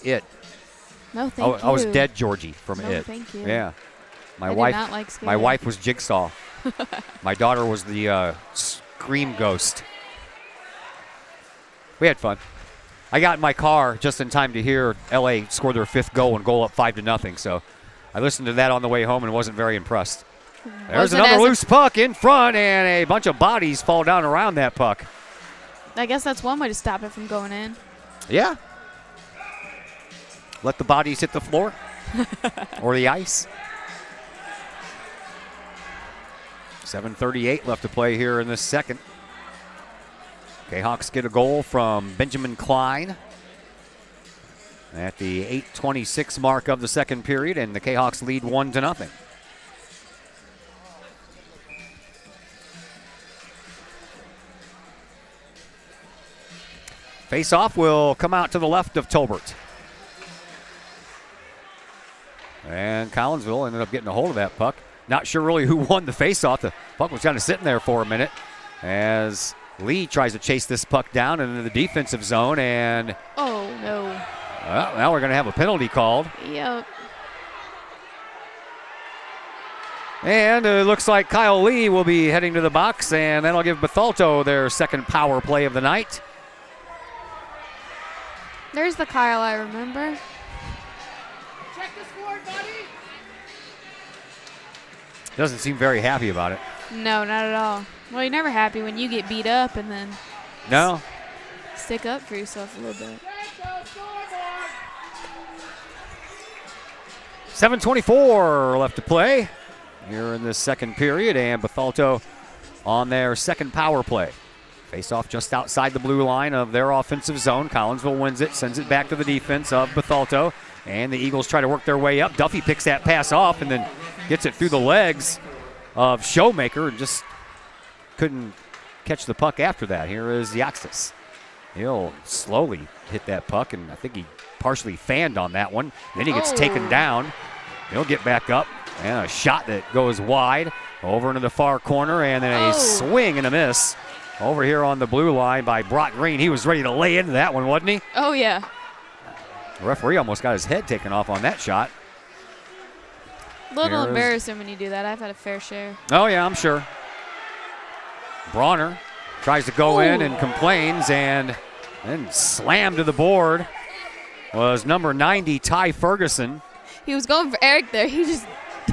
It. No, thank you. I was dead Georgie from No, It. thank you. Yeah. I did not like scary. My wife was Jigsaw. My daughter was the Scream Ghost. We had fun. I got in my car just in time to hear LA score their 5th goal and goal up 5-0. So I listened to that on the way home and wasn't very impressed. There's another loose puck in front, and a bunch of bodies fall down around that puck. I guess that's one way to stop it from going in. Yeah. Let the bodies hit the floor or the ice. 7:38 left to play here in this second. Kahawks get a goal from Benjamin Klein at the 8:26 mark of the second period, and the Kahawks lead 1-0. Face-off will come out to the left of Tolbert. And Collinsville ended up getting a hold of that puck. Not sure really who won the faceoff. The puck was kind of sitting there for a minute as Lee tries to chase this puck down into the defensive zone. And Oh, no. well, now we're going to have a penalty called. Yep. And it looks like Kyle Lee will be heading to the box, and that'll give Bethalto their second power play of the night. There's the Kyle I remember. Doesn't seem very happy about it. No, not at all. Well, you're never happy when you get beat up and then No? stick up for yourself a little bit. 7:24 left to play here in this second period, and Bethalto on their second power play. Face off just outside the blue line of their offensive zone. Collinsville wins it, sends it back to the defense of Bethalto, and the Eagles try to work their way up. Duffy picks that pass off and then gets it through the legs of Showmaker and just couldn't catch the puck after that. Here is Yaxis. He'll slowly hit that puck, and I think he partially fanned on that one. Then he gets taken down. He'll get back up, and a shot that goes wide over into the far corner, and then a swing and a miss over here on the blue line by Brock Green. He was ready to lay into that one, wasn't he? Oh, yeah. The referee almost got his head taken off on that shot. A little Here's- embarrassing when you do that. I've had a fair share. Oh, yeah, I'm sure. Bronner tries to go in and complains, and then slammed to the board was number 90, Ty Ferguson. He was going for Eric there. He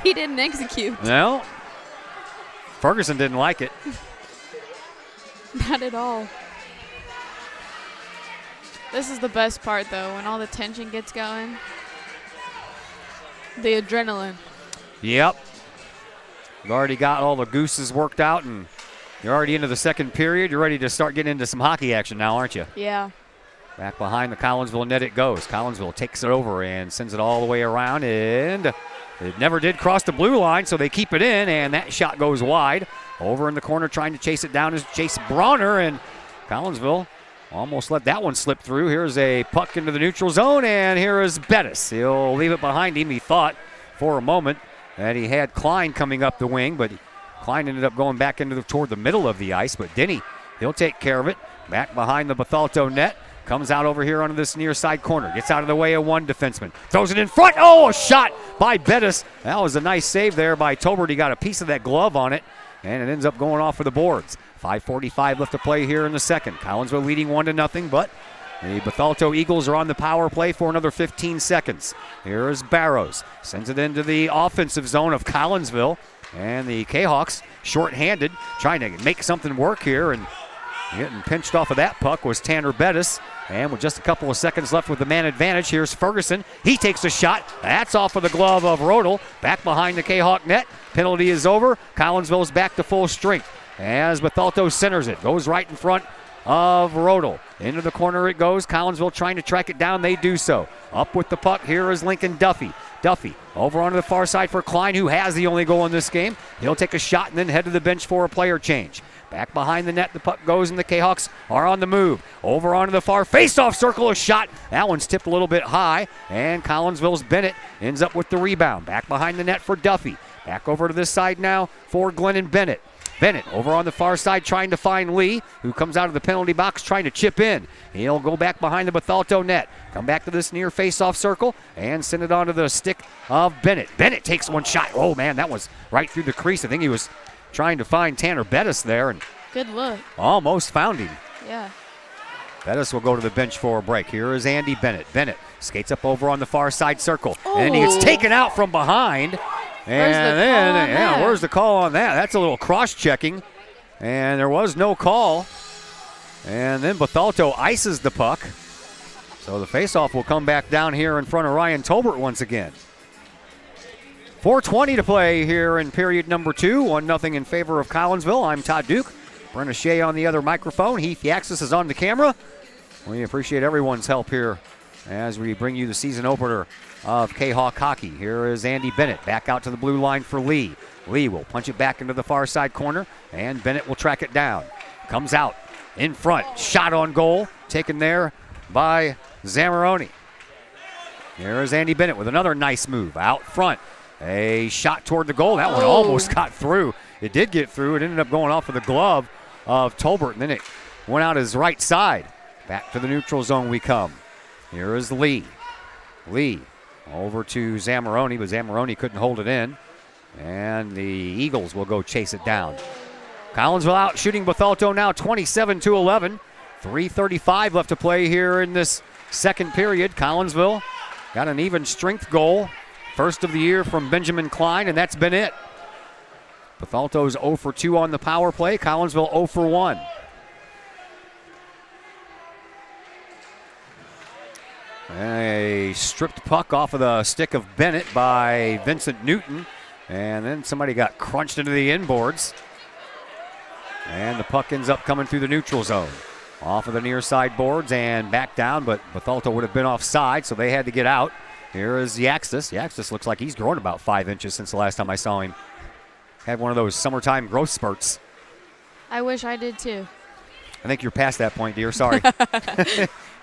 didn't execute. No, Ferguson didn't like it. Not at all. This is the best part, though, when all the tension gets going. The adrenaline. Yep. You've already got all the gooses worked out, and you're already into the second period. You're ready to start getting into some hockey action now, aren't you? Yeah. Back behind the Collinsville net it goes. Collinsville takes it over and sends it all the way around, and it never did cross the blue line, so they keep it in, and that shot goes wide. Over in the corner trying to chase it down is Chase Bronner, and Collinsville almost let that one slip through. Here's a puck into the neutral zone, and here is Bettis. He'll leave it behind him. He thought for a moment that he had Klein coming up the wing, but Klein ended up going back toward the middle of the ice, but Denny, he'll take care of it. Back behind the Bethalto net. Comes out over here onto this near side corner. Gets out of the way of one defenseman. Throws it in front. Oh, a shot by Bettis. That was a nice save there by Tolbert. He got a piece of that glove on it, and it ends up going off for the boards. 5:45 left to play here in the second. Collinsville leading 1-0, but the Bethalto Eagles are on the power play for another 15 seconds. Here is Barrows. Sends it into the offensive zone of Collinsville, and the Kahawks shorthanded, trying to make something work here, and getting pinched off of that puck was Tanner Bettis. And with just a couple of seconds left with the man advantage, here's Ferguson. He takes a shot. That's off of the glove of Rodel. Back behind the Kahawk net. Penalty is over. Collinsville's back to full strength as Bethalto centers it. Goes right in front of Rodel. Into the corner it goes. Collinsville trying to track it down. They do so. Up with the puck. Here is Lincoln Duffy. Duffy over onto the far side for Klein, who has the only goal in this game. He'll take a shot and then head to the bench for a player change. Back behind the net, the puck goes, and the Kahawks are on the move. Over onto the far face-off circle, a shot. That one's tipped a little bit high, and Collinsville's Bennett ends up with the rebound. Back behind the net for Duffy. Back over to this side now for Glennon Bennett. Bennett over on the far side trying to find Lee, who comes out of the penalty box trying to chip in. He'll go back behind the Bethalto net. Come back to this near face-off circle and send it onto the stick of Bennett. Bennett takes one shot. Oh, man, that was right through the crease. I think he was trying to find Tanner Bettis there, and Good look. almost found him. Yeah. Bettis will go to the bench for a break. Here is Andy Bennett. Bennett skates up over on the far side circle, and then he gets taken out from behind. Where's the call on that? Where's the call on that? That's a little cross-checking, and there was no call. And then Bethalto ices the puck. So the faceoff will come back down here in front of Ryan Tolbert once again. 4:20 to play here in period number 2. 1-0 in favor of Collinsville. I'm Todd Duke. Brenna Shea on the other microphone. Heath Yaxis is on the camera. We appreciate everyone's help here as we bring you the season opener of Kahawk hockey. Here is Andy Bennett back out to the blue line for Lee. Lee will punch it back into the far side corner, and Bennett will track it down. Comes out in front. Shot on goal. Taken there by Zamoroni. Here's Andy Bennett with another nice move out front. A shot toward the goal. That one almost got through. It did get through. It ended up going off of the glove of Tolbert, and then it went out his right side. Back to the neutral zone we come. Here is Lee. Lee over to Zamoroni, but Zamoroni couldn't hold it in. And the Eagles will go chase it down. Collinsville out shooting Bethalto now 27-11. 3:35 left to play here in this second period. Collinsville got an even strength goal. First of the year from Benjamin Klein, and that's been it. Bethalto's 0 for 2 on the power play. Collinsville 0 for 1. A stripped puck off of the stick of Bennett by Vincent Newton. And then somebody got crunched into the inboards. And the puck ends up coming through the neutral zone. Off of the near side boards and back down, but Bethalto would have been offside, so they had to get out. Here is Yaxis. Yaxis looks like he's grown about 5 inches since the last time I saw him. Had one of those summertime growth spurts. I wish I did too. I think you're past that point, dear. Sorry.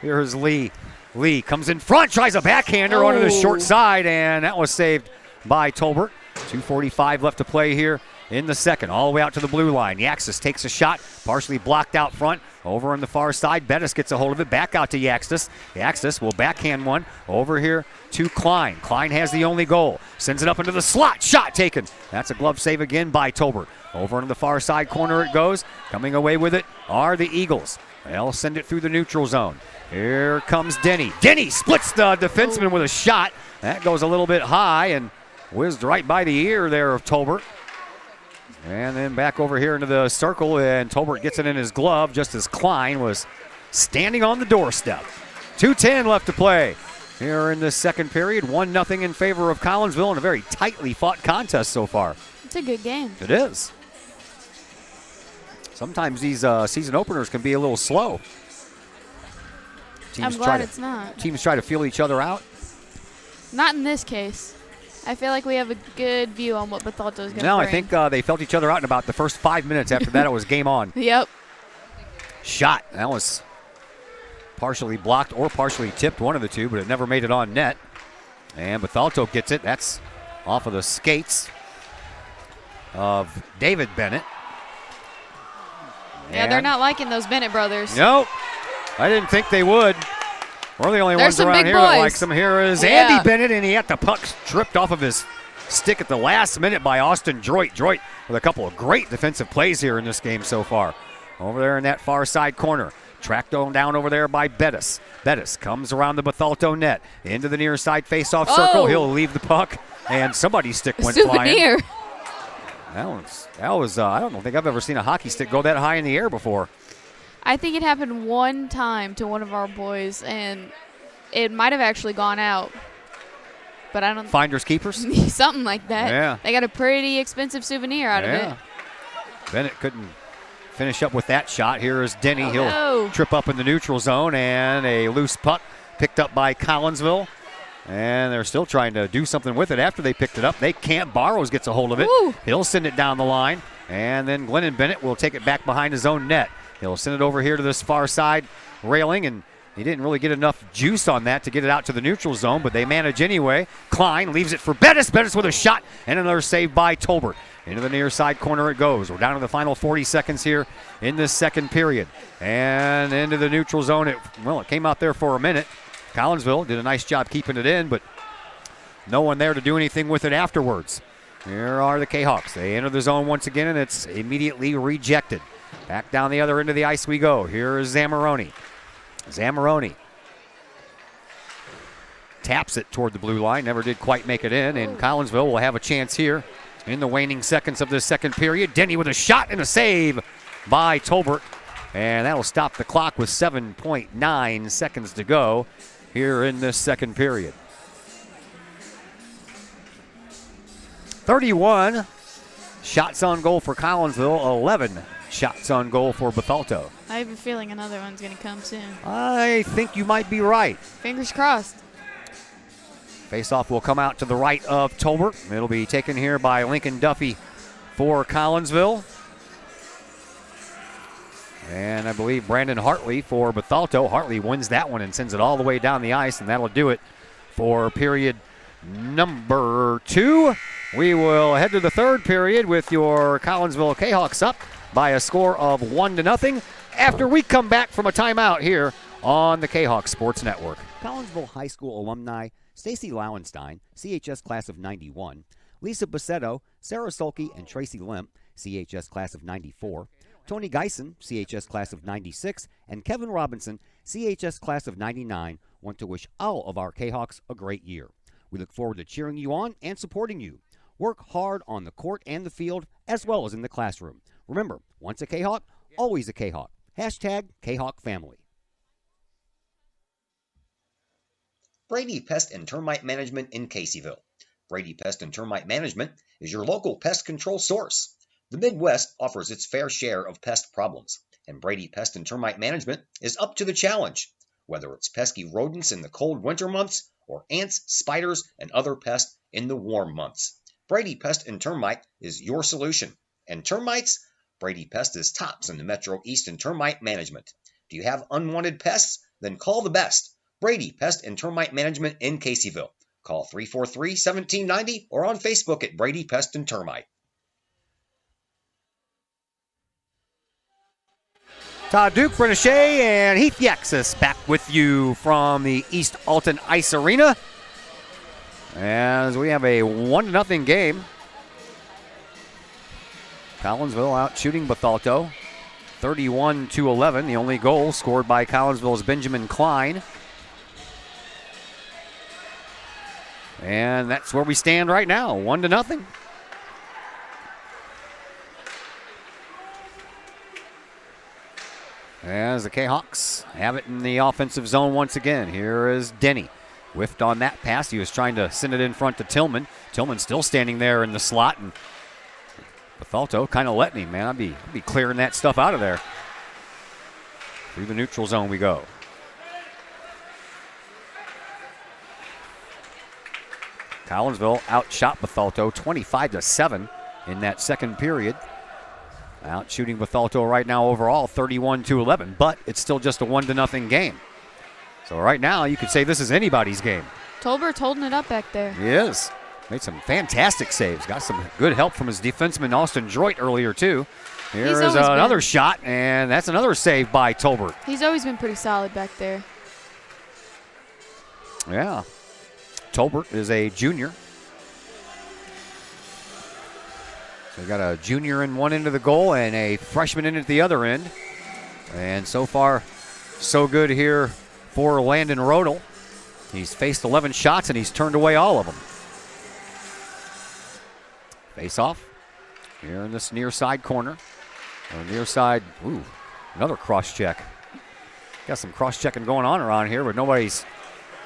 Here's Lee. Lee comes in front, tries a backhander onto the short side, and that was saved by Tolbert. 2:45 left to play here in the second. All the way out to the blue line. Yaxis takes a shot, partially blocked out front. Over on the far side, Bettis gets a hold of it. Back out to Yaxis. Yaxis will backhand one over here to Klein. Klein has the only goal. Sends it up into the slot. Shot taken. That's a glove save again by Tolbert. Over on the far side corner it goes. Coming away with it are the Eagles. They'll send it through the neutral zone. Here comes Denny. Denny splits the defenseman with a shot. That goes a little bit high and whizzed right by the ear there of Tolbert. And then back over here into the circle, and Tolbert gets it in his glove just as Klein was standing on the doorstep. 2:10 left to play here in the second period. 1-0 in favor of Collinsville in a very tightly fought contest so far. It's a good game. It is. Sometimes these season openers can be a little slow. I'm glad it's not. Teams try to feel each other out. Not in this case. I feel like we have a good view on what Bethalto is going to bring. No, I think they felt each other out in about the first 5 minutes. After that, it was game on. Yep. Shot. That was partially blocked or partially tipped, one of the two, but it never made it on net. And Bethalto gets it. That's off of the skates of David Bennett. Yeah, they're not liking those Bennett brothers. Nope. I didn't think they would. We're the only ones some around big here that boys. likes them. Here is Andy Bennett, and he had the puck stripped off of his stick at the last minute by Austin Droit. Droit with a couple of great defensive plays here in this game so far. Over there in that far side corner. Tracked on down over there by Bettis. Bettis comes around the Bethalto net. Into the near side face-off circle. He'll leave the puck, and somebody's stick went Souvenir. flying. That was I don't think I've ever seen a hockey stick go that high in the air before. I think it happened one time to one of our boys, and it might have actually gone out. But I don't. Finders keepers? Something like that. Yeah. They got a pretty expensive souvenir out of it. Bennett couldn't finish up with that shot. Here is Denny. Oh, He'll no. trip up in the neutral zone, and a loose puck picked up by Collinsville. And they're still trying to do something with it after they picked it up. They can't. Barrows gets a hold of it. Woo. He'll send it down the line. And then Glennon Bennett will take it back behind his own net. He'll send it over here to this far side railing, and he didn't really get enough juice on that to get it out to the neutral zone, but they manage anyway. Klein leaves it for Bettis. Bettis with a shot, and another save by Tolbert. Into the near side corner it goes. We're down to the final 40 seconds here in this second period. And into the neutral zone. It came out there for a minute. Collinsville did a nice job keeping it in, but no one there to do anything with it afterwards. Here are the Kahawks. They enter the zone once again, and it's immediately rejected. Back down the other end of the ice we go. Here is Zamoroni. Zamoroni taps it toward the blue line. Never did quite make it in, and Collinsville will have a chance here in the waning seconds of this second period. Denny with a shot and a save by Tolbert. And that'll stop the clock with 7.9 seconds to go here in this second period. 31 shots on goal for Collinsville, 11 shots on goal for Bethalto. I have a feeling another one's going to come soon. I think you might be right. Fingers crossed. Faceoff will come out to the right of Tolbert. It'll be taken here by Lincoln Duffy for Collinsville. And I believe Brandon Hartley for Bethalto. Hartley wins that one and sends it all the way down the ice, and that'll do it for period number 2. We will head to the third period with your Collinsville Kahawks up by a score of 1-0 after we come back from a timeout here on the Kahawk Sports Network. Collinsville High School alumni Stacy Lauenstein, CHS class of 91, Lisa Bassetto, Sarah Sulke, and Tracy Limp, CHS class of 94, Tony Geisen, CHS class of 96, and Kevin Robinson, CHS class of 99, want to wish all of our Kahawks a great year. We look forward to cheering you on and supporting you. Work hard on the court and the field, as well as in the classroom. Remember, once a Kahawk, always a Kahawk. Hashtag Kahawk Family. Brady Pest and Termite Management in Caseyville. Brady Pest and Termite Management is your local pest control source. The Midwest offers its fair share of pest problems, and Brady Pest and Termite Management is up to the challenge. Whether it's pesky rodents in the cold winter months or ants, spiders, and other pests in the warm months, Brady Pest and Termite is your solution. And termites? Brady Pest is tops in the Metro East in termite management. Do you have unwanted pests? Then call the best. Brady Pest and Termite Management in Caseyville. Call 343-1790 or on Facebook at Brady Pest and Termite. Todd Duke, Brenna Shea, and Heath Yaxis back with you from the East Alton Ice Arena as we have a 1-0 game. Collinsville out shooting Bethalto 31-11. The only goal scored by Collinsville's Benjamin Klein. And that's where we stand right now, 1-0. As the Kahawks have it in the offensive zone once again. Here is Denny. Whiffed on that pass. He was trying to send it in front to Tillman. Tillman still standing there in the slot, and Bethalto kind of letting him, man. I'd be clearing that stuff out of there. Through the neutral zone we go. Collinsville outshot Bethalto 25-7 in that second period. Out shooting Bethalto right now overall 31-11, but it's still just a 1-0 game. So right now you could say this is anybody's game. Tolbert's holding it up back there. He is. Made some fantastic saves. Got some good help from his defenseman Austin Droit earlier too. Here is another shot, and that's another save by Tolbert. He's always been pretty solid back there. Yeah. Tolbert is a junior. So we got a junior in one end of the goal and a freshman in at the other end. And so far, so good here for Landon Rodel. He's faced 11 shots and he's turned away all of them. Face off here in this near side corner. Or near side, ooh, another cross check. Got some cross checking going on around here, but nobody's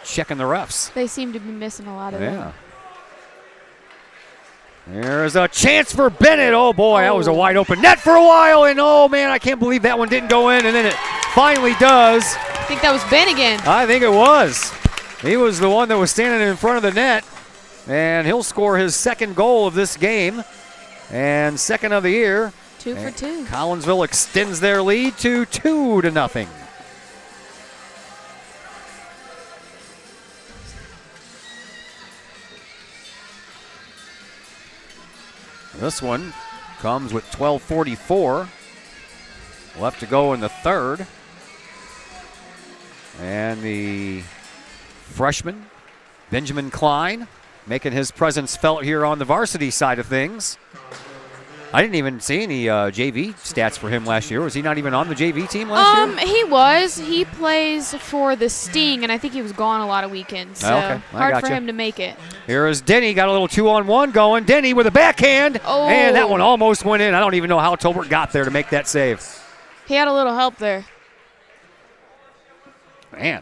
checking the refs. They seem to be missing a lot of them. There's a chance for Bennett. Oh, boy, that was a wide open net for a while. And, oh, man, I can't believe that one didn't go in. And then it finally does. I think that was Ben again. I think it was. He was the one that was standing in front of the net. And he'll score his second goal of this game. And second of the year. 2 for 2. Collinsville extends their lead to 2-0. This one comes with 12:44 left to go in the third. And the freshman, Benjamin Klein, making his presence felt here on the varsity side of things. I didn't even see any JV stats for him last year. Was he not even on the JV team last year? He was. He plays for the Sting, and I think he was gone a lot of weekends. So okay. hard for him to make it. Here is Denny. Got a little 2-on-1 going. Denny with a backhand. Oh. And that one almost went in. I don't even know how Tolbert got there to make that save. He had a little help there. Man.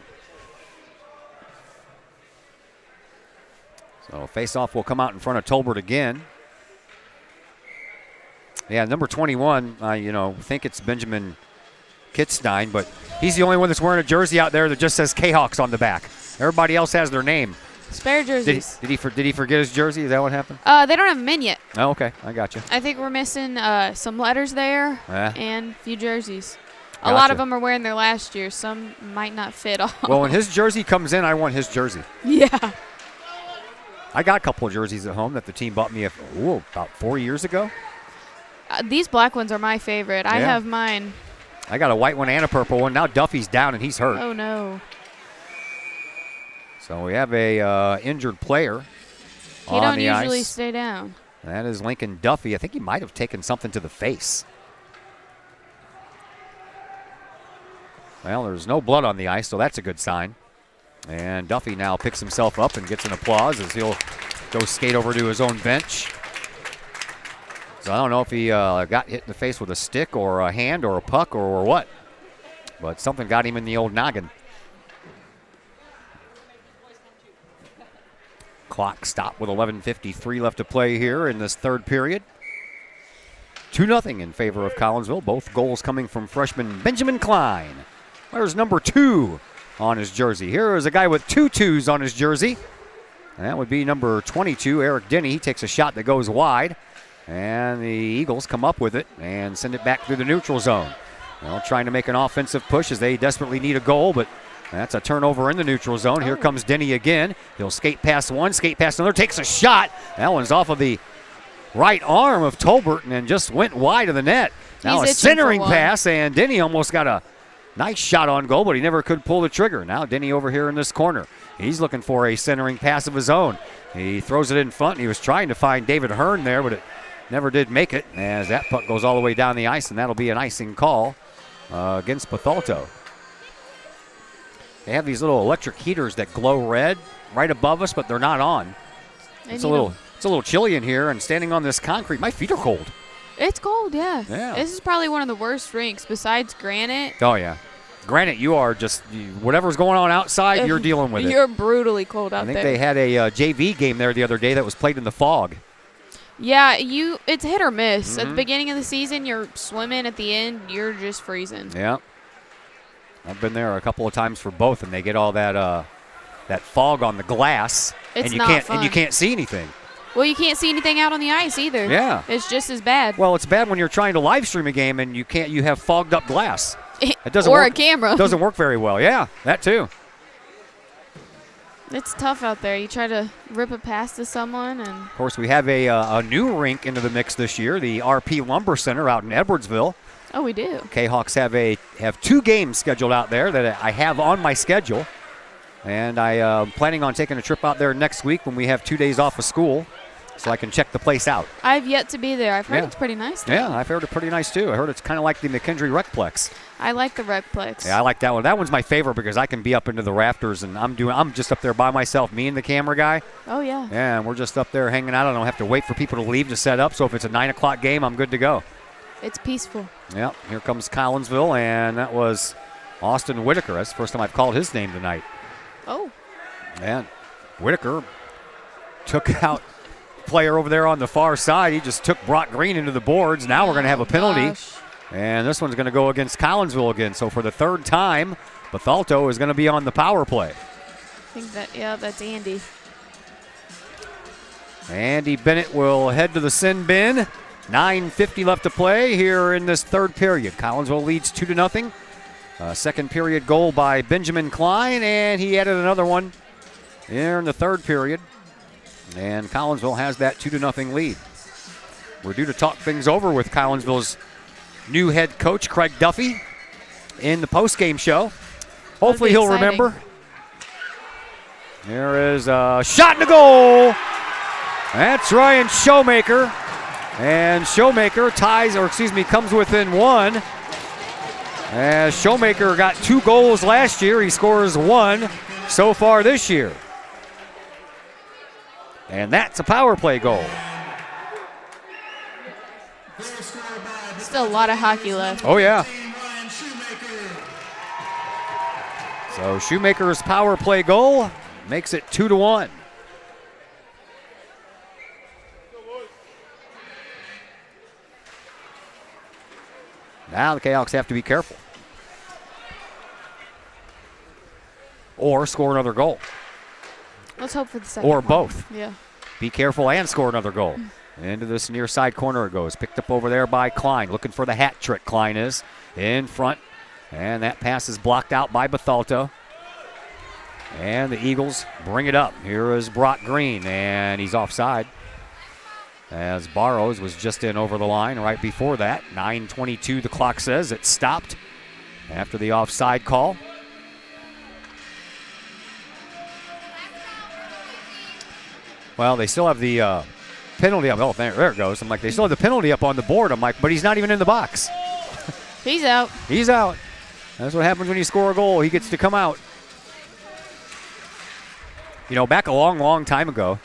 So face-off will come out in front of Tolbert again. Yeah, number 21, think it's Benjamin Kitstein, but he's the only one that's wearing a jersey out there that just says Kahawks on the back. Everybody else has their name. Spare jerseys. Did he forget his jersey? Is that what happened? They don't have them in yet. Oh, okay. I got you. I think we're missing some letters there and a few jerseys. A lot Gotcha. of them are wearing their last year. Some might not fit all. Well, when his jersey comes in, I want his jersey. Yeah. I got a couple of jerseys at home that the team bought me about 4 years ago. These black ones are my favorite. I Yeah. have mine. I got a white one and a purple one. Now Duffy's down and he's hurt. Oh, no. So we have a injured player He on don't the usually ice. stay down. That is Lincoln Duffy. I think he might have taken something to the face. Well, there's no blood on the ice, so that's a good sign. And Duffy now picks himself up and gets an applause as he'll go skate over to his own bench. So I don't know if he got hit in the face with a stick or a hand or a puck or what, but something got him in the old noggin. Clock stopped with 11:53 left to play here in this third period. 2-0 in favor of Collinsville. Both goals coming from freshman Benjamin Klein. There's number 2 on his jersey. Here is a guy with 2 2s on his jersey. And that would be number 22, Eric Denny. He takes a shot that goes wide. And the Eagles come up with it and send it back through the neutral zone. Well, trying to make an offensive push as they desperately need a goal, but that's a turnover in the neutral zone. Here comes Denny again. He'll skate past one, skate past another, takes a shot. That one's off of the right arm of Tolbert and just went wide of the net. Now He's a itching centering for one. pass, and Denny almost got a nice shot on goal, but he never could pull the trigger. Now Denny over here in this corner. He's looking for a centering pass of his own. He throws it in front. He was trying to find David Hearn there, but it never did make it as that puck goes all the way down the ice, and that'll be an icing call against Bethalto. They have these little electric heaters that glow red right above us, but they're not on. It's a little chilly in here, and standing on this concrete, my feet are cold. It's cold, yeah. Yeah. This is probably one of the worst rinks besides Granite. Oh, yeah. Granted, you are just, whatever's going on outside, you're dealing with it. You're brutally cold out I think there. they had a JV game there the other day that was played in the fog. Yeah, it's hit or miss. At Mhm. the beginning of the season, you're swimming. At the end, you're just freezing. Yeah. I've been there a couple of times for both, and they get all that fog on the glass, It's and you not can't fun. and you can't see anything. Well, you can't see anything out on the ice either. Yeah. It's just as bad. Well, it's bad when you're trying to live stream a game and you have fogged up glass. It doesn't or work, a camera. It doesn't work very well. Yeah, that too. It's tough out there. You try to rip it past to someone, and Of course, we have a new rink into the mix this year, the RP Lumber Center out in Edwardsville. oh, we do. K-Hawks have 2 games scheduled out there that I have on my schedule. And I am planning on taking a trip out there next week when we have 2 days off of school so I can check the place out. I've yet to be there. I've heard Yeah. it's pretty nice though. Yeah, I've heard it pretty nice too. I heard it's kind of like the McKendree Recplex. I like the Recplex. Yeah, I like that one. That one's my favorite because I can be up into the rafters and I'm just up there by myself, me and the camera guy. Oh, yeah. Yeah, and we're just up there hanging out. I don't have to wait for people to leave to set up. So if it's a 9 o'clock game, I'm good to go. It's peaceful. Yep, here comes Collinsville, and that was Austin Whitaker. That's the first time I've called his name tonight. Oh. And Whitaker took out player over there on the far side. He just took Brock Green into the boards. Now we're going to have a penalty. Gosh. And this one's going to go against Collinsville again. So for the third time, Bethalto is going to be on the power play. I think that's Andy. Andy Bennett will head to the sin bin. 9:50 left to play here in this third period. Collinsville leads 2-0. Second period goal by Benjamin Klein, and he added another one here in the third period. And Collinsville has that 2-0 lead. We're due to talk things over with Collinsville's new head coach, Craig Duffy, in the postgame show. Hopefully That'll he'll be exciting. remember. There is a shot and a goal. That's Ryan Showmaker. And Showmaker comes within one. As Showmaker got 2 goals last year, he scores 1 so far this year. And that's a power play goal. Still a lot of hockey left. Oh, yeah. So Shoemaker's power play goal makes it 2-1. Now the K-Hawks have to be careful. Or score another goal. Let's hope for the second Or one. both. Yeah. Be careful and score another goal. Into this near side corner it goes. Picked up over there by Klein. Looking for the hat trick, Klein is. In front And that pass is blocked out by Bethalto. And the Eagles bring it up. Here is Brock Green, and he's offside. As Barrows was just in over the line right before that. 9:22 the clock says. It stopped after the offside call. Well, they still have the penalty up. Oh, there it goes. I'm like, they still have the penalty up on the board. I'm like, but he's not even in the box. He's out. He's out. That's what happens when you score a goal. He gets to come out. You know, back a long, long time ago,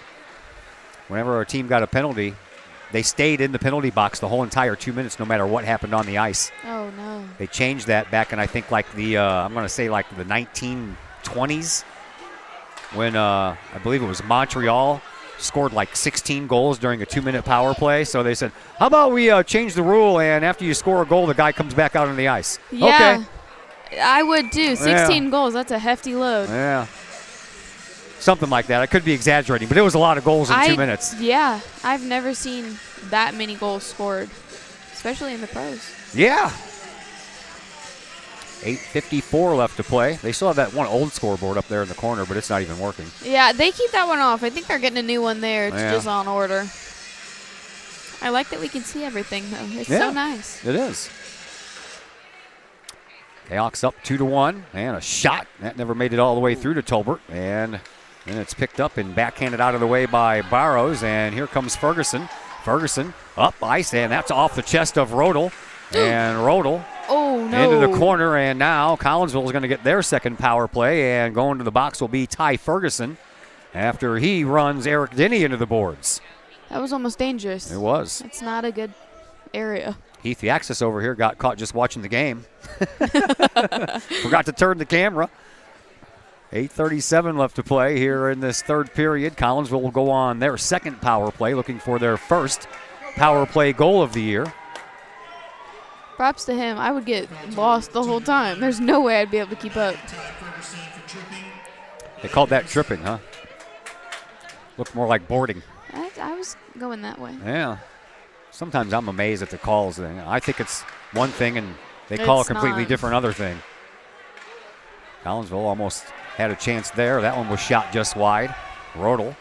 whenever our team got a penalty, they stayed in the penalty box the whole entire 2 minutes no matter what happened on the ice. Oh, no. They changed that back in, I think, like the, I'm going to say like the 1920s when I believe it was Montreal scored like 16 goals during a 2-minute power play. So they said, how about we change the rule and after you score a goal, the guy comes back out on the ice. Yeah, Okay. I would too. 16 goals, that's a hefty load. Yeah. Something like that. I could be exaggerating, but it was a lot of goals in 2 minutes. Yeah, I've never seen that many goals scored, especially in the pros. Yeah. 8:54 left to play. They still have that one old scoreboard up there in the corner, but it's not even working. Yeah, they keep that one off. I think they're getting a new one there. It's just on order. I like that we can see everything, though. It's so nice. It is. Kahok's up 2-1, and a shot. That never made it all the way through to Tolbert, and then it's picked up and backhanded out of the way by Barrows, and here comes Ferguson. Ferguson up ice, and that's off the chest of Rodel, and Rodel into the corner, and now Collinsville is going to get their second power play, and going to the box will be Ty Ferguson after he runs Eric Denny into the boards. That was almost dangerous. It was. It's not a good area. Heath Yaxis over here got caught just watching the game. Forgot to turn the camera. 8:37 left to play here in this third period. Collinsville will go on their second power play, looking for their first power play goal of the year. Props to him. I would get lost the whole time. There's no way I'd be able to keep up. They called that tripping, huh? Looked more like boarding. I was going that way. Yeah. Sometimes I'm amazed at the calls. I think it's one thing, and they call a completely different other thing. Collinsville almost had a chance there. That one was shot just wide. Rodel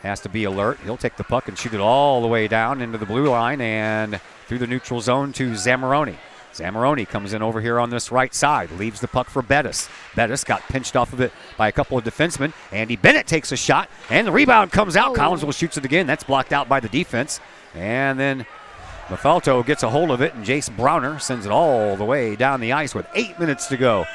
has to be alert. He'll take the puck and shoot it all the way down into the blue line and through the neutral zone to Zamoroni. Zamoroni comes in over here on this right side, leaves the puck for Bettis. Bettis got pinched off of it by a couple of defensemen. Andy Bennett takes a shot, and the rebound comes out. Collinsville shoots it again. That's blocked out by the defense. And then Bethalto gets a hold of it, and Jace Browner sends it all the way down the ice with 8 minutes to go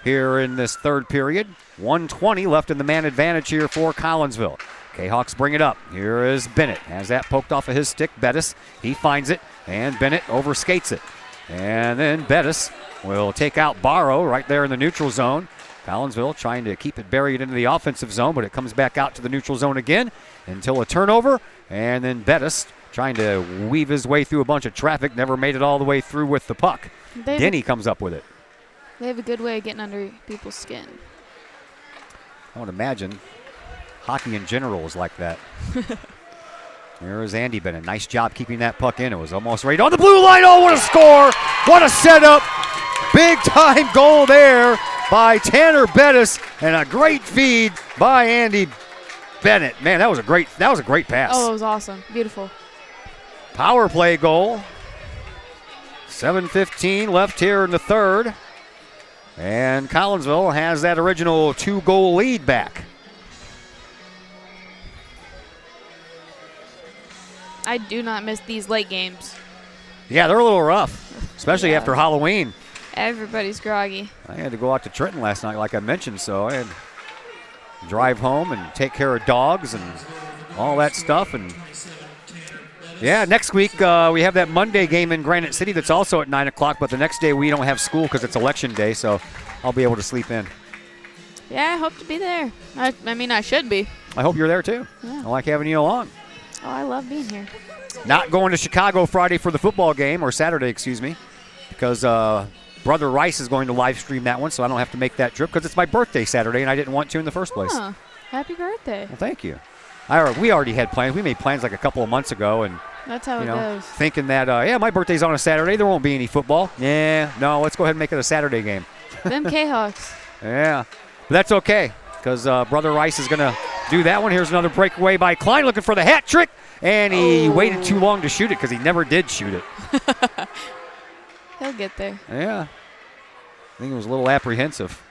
here in this third period. 1:20 left in the man advantage here for Collinsville. Kahawks bring it up. Here is Bennett. Has that poked off of his stick. Bettis, he finds it, and Bennett overskates it. And then Bettis will take out Barrow right there in the neutral zone. Collinsville trying to keep it buried into the offensive zone, but it comes back out to the neutral zone again until a turnover. And then Bettis trying to weave his way through a bunch of traffic, never made it all the way through with the puck. Denny comes up with it. They have a good way of getting under people's skin. I would imagine hockey in general is like that. Here is Andy Bennett. Nice job keeping that puck in. It was almost right on the blue line. Oh, what a score! What a setup! Big time goal there by Tanner Bettis, and a great feed by Andy Bennett. Man, that was a great pass. Oh, it was awesome. Beautiful. Power play goal. 7:15 left here in the third. And Collinsville has that original 2-goal lead back. I do not miss these late games. Yeah, they're a little rough, especially after Halloween. Everybody's groggy. I had to go out to Trenton last night, like I mentioned, so I had to drive home and take care of dogs and all that stuff. And yeah, next week we have that Monday game in Granite City that's also at 9 o'clock, but the next day we don't have school because it's election day, so I'll be able to sleep in. Yeah, I hope to be there. I mean, I should be. I hope you're there, too. Yeah. I like having you along. Oh, I love being here. Not going to Chicago Friday for the football game, or Saturday, excuse me, because Brother Rice is going to live stream that one, so I don't have to make that trip because it's my birthday Saturday, and I didn't want to in the first place. Happy birthday. Well, thank you. We already had plans. We made plans like a couple of months ago, and That's how it goes. Thinking that, yeah, my birthday's on a Saturday. There won't be any football. Yeah, no, let's go ahead and make it a Saturday game. Them Kahawks. Yeah, but that's okay because Brother Rice is going to do that one. Here's another breakaway by Klein looking for the hat trick, and he waited too long to shoot it because he never did shoot it. He'll get there. Yeah, I think he was a little apprehensive.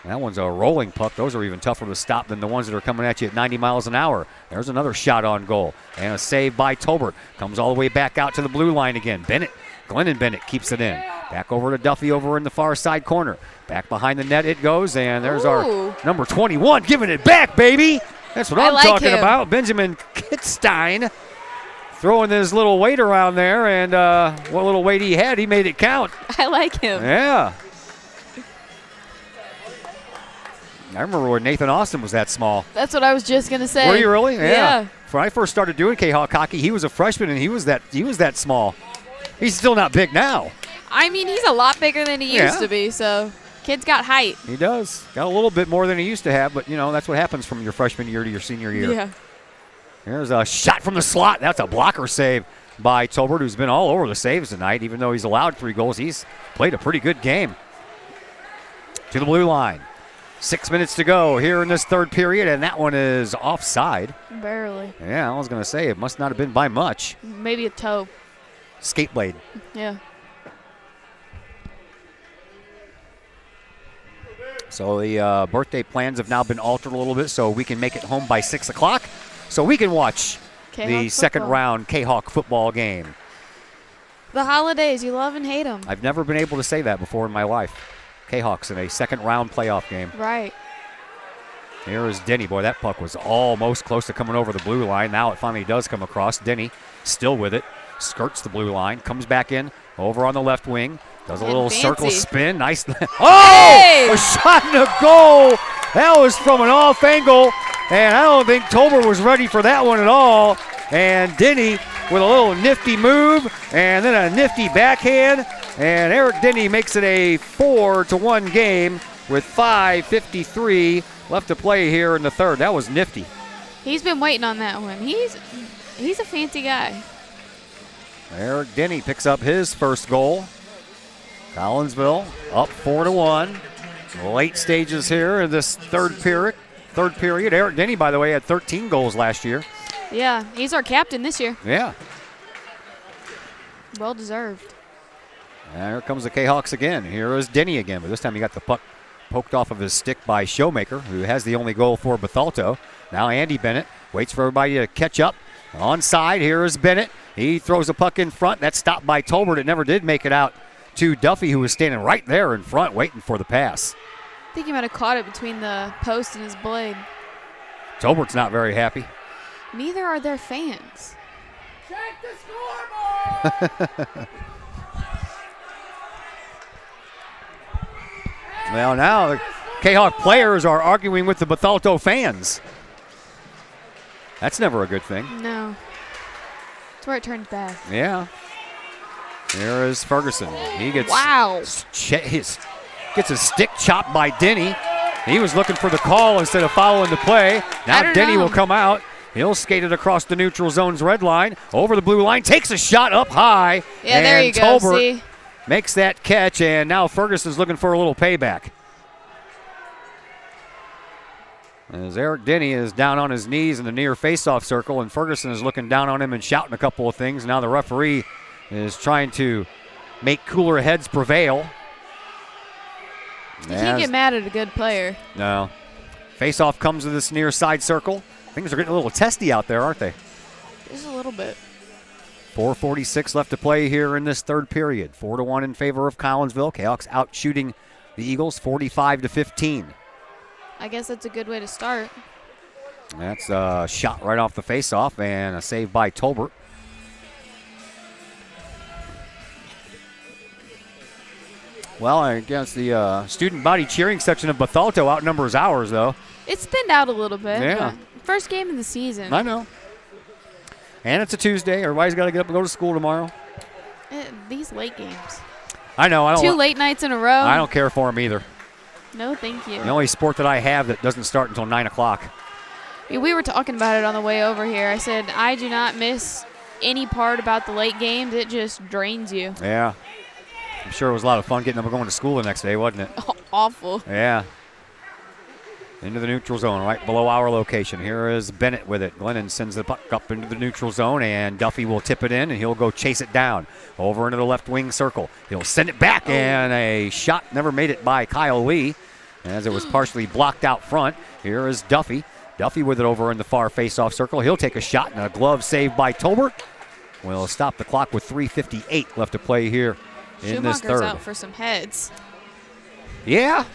That one's a rolling puck. Those are even tougher to stop than the ones that are coming at you at 90 miles an hour. There's another shot on goal. And a save by Tolbert. Comes all the way back out to the blue line again. Glennon Bennett keeps it in. Back over to Duffy over in the far side corner. Back behind the net it goes, and there's our number 21 giving it back, baby. That's what I'm talking about. Benjamin Kitzstein throwing his little weight around there, and what little weight he had, he made it count. I like him. Yeah. I remember when Nathan Austin was that small. That's what I was just going to say. Were you really? Yeah. When I first started doing Kahawk hockey, he was a freshman, and he was that small. He's still not big now. I mean, he's a lot bigger than he used to be, so kid's got height. He does. Got a little bit more than he used to have, but, that's what happens from your freshman year to your senior year. Yeah. There's a shot from the slot. That's a blocker save by Tolbert, who's been all over the saves tonight. Even though he's allowed 3 goals, he's played a pretty good game. To the blue line. 6 minutes to go here in this third period, and that one is offside. Barely. Yeah, I was going to say, it must not have been by much. Maybe a toe. Skate blade. Yeah. So the birthday plans have now been altered a little bit so we can make it home by 6 o'clock so we can watch the second round Kahawk football game. The holidays, you love and hate them. I've never been able to say that before in my life. Kahawks in a second round playoff game. Right. Here is Denny. Boy, that puck was almost close to coming over the blue line. Now it finally does come across. Denny still with it. Skirts the blue line. Comes back in over on the left wing. Does a little circle spin. Nice. Oh! A shot and a goal. That was from an off angle. And I don't think Tolbert was ready for that one at all. And Denny with a little nifty move and then a nifty backhand. And Eric Denny makes it a 4-1 game with 5:53 left to play here in the third. That was nifty. He's been waiting on that one. He's a fancy guy. Eric Denny picks up his first goal. Collinsville up 4-1. Late stages here in this third period. Eric Denny, by the way, had 13 goals last year. Yeah, he's our captain this year. Yeah. Well deserved. And here comes the Kahawks again. Here is Denny again, but this time he got the puck poked off of his stick by Showmaker, who has the only goal for Bethalto. Now Andy Bennett waits for everybody to catch up. Onside, here is Bennett. He throws a puck in front. That's stopped by Tolbert. It never did make it out to Duffy, who was standing right there in front waiting for the pass. I think he might have caught it between the post and his blade. Tolbert's not very happy. Neither are their fans. Check the scoreboard! Well, now the Kahawk players are arguing with the Bethalto fans. That's never a good thing. No. That's where it turns bad. Yeah. There is Ferguson. He gets gets his stick chopped by Denny. He was looking for the call instead of following the play. Now Denny will come out. He'll skate it across the neutral zone's red line, over the blue line, takes a shot up high. Yeah, there you go. See? Makes that catch, and now Ferguson's looking for a little payback. As Eric Denny is down on his knees in the near faceoff circle, and Ferguson is looking down on him and shouting a couple of things. Now the referee is trying to make cooler heads prevail. You can't get mad at a good player. No. Faceoff comes to this near side circle. Things are getting a little testy out there, aren't they? Just a little bit. 4:46 left to play here in this third period. 4-1 in favor of Collinsville. Kahawks out shooting the Eagles 45-15. I guess that's a good way to start. That's a shot right off the faceoff and a save by Tolbert. Well, I guess the student body cheering section of Bethalto outnumbers ours, though. It's thinned out a little bit. Yeah. First game of the season. I know. And it's a Tuesday. Everybody's got to get up and go to school tomorrow. These late games. I know. I don't. 2 late nights in a row. I don't care for them either. No, thank you. The only sport that I have that doesn't start until 9 o'clock. We were talking about it on the way over here. I said, I do not miss any part about the late games, it just drains you. Yeah. I'm sure it was a lot of fun getting up and going to school the next day, wasn't it? Awful. Yeah. Into the neutral zone, right below our location. Here is Bennett with it. Glennon sends the puck up into the neutral zone, and Duffy will tip it in, and he'll go chase it down. Over into the left wing circle. He'll send it back, and a shot never made it by Kyle Lee, as it was partially blocked out front. Here is Duffy. Duffy with it over in the far face-off circle. He'll take a shot, and a glove save by Tolbert. We'll stop the clock with 3:58 left to play here in this Schumacher's third. out for some heads. Yeah.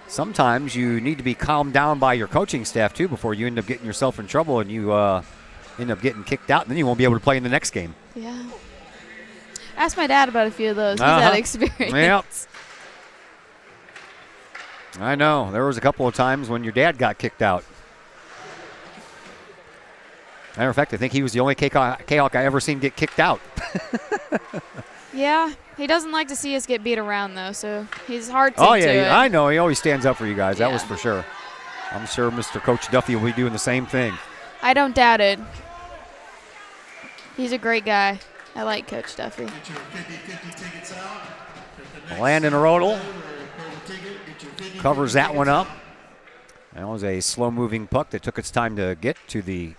Sometimes you need to be calmed down by your coaching staff, too, before you end up getting yourself in trouble and you end up getting kicked out, and then you won't be able to play in the next game. Yeah. Ask my dad about a few of those. He's had experience. Yep. I know. There was a couple of times when your dad got kicked out. Matter of fact, I think he was the only Kahok I ever seen get kicked out. Yeah. He doesn't like to see us get beat around, though, so he's hard to Oh, do it. yeah, I know. He always stands up for you guys. That Yeah. was for sure. I'm sure Mr. Coach Duffy will be doing the same thing. I don't doubt it. He's a great guy. I like Coach Duffy. Landon Rodel covers that one up. That was a slow-moving puck that took its time to get to the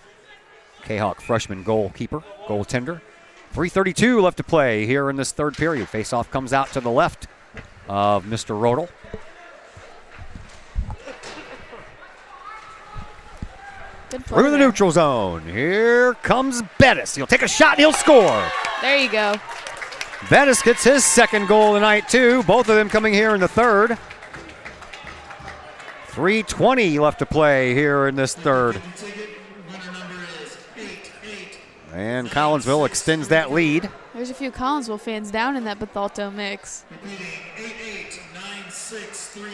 Kahok freshman goaltender. 3:32 left to play here in this third period. Face-off comes out to the left of Mr. Rodel. Good play Through the there. neutral zone. Here comes Bettis. He'll take a shot and he'll score. There you go. Bettis gets his second goal tonight, too. Both of them coming here in the third. 3:20 left to play here in this third. And Collinsville extends that lead. There's a few Collinsville fans down in that Bethalto mix.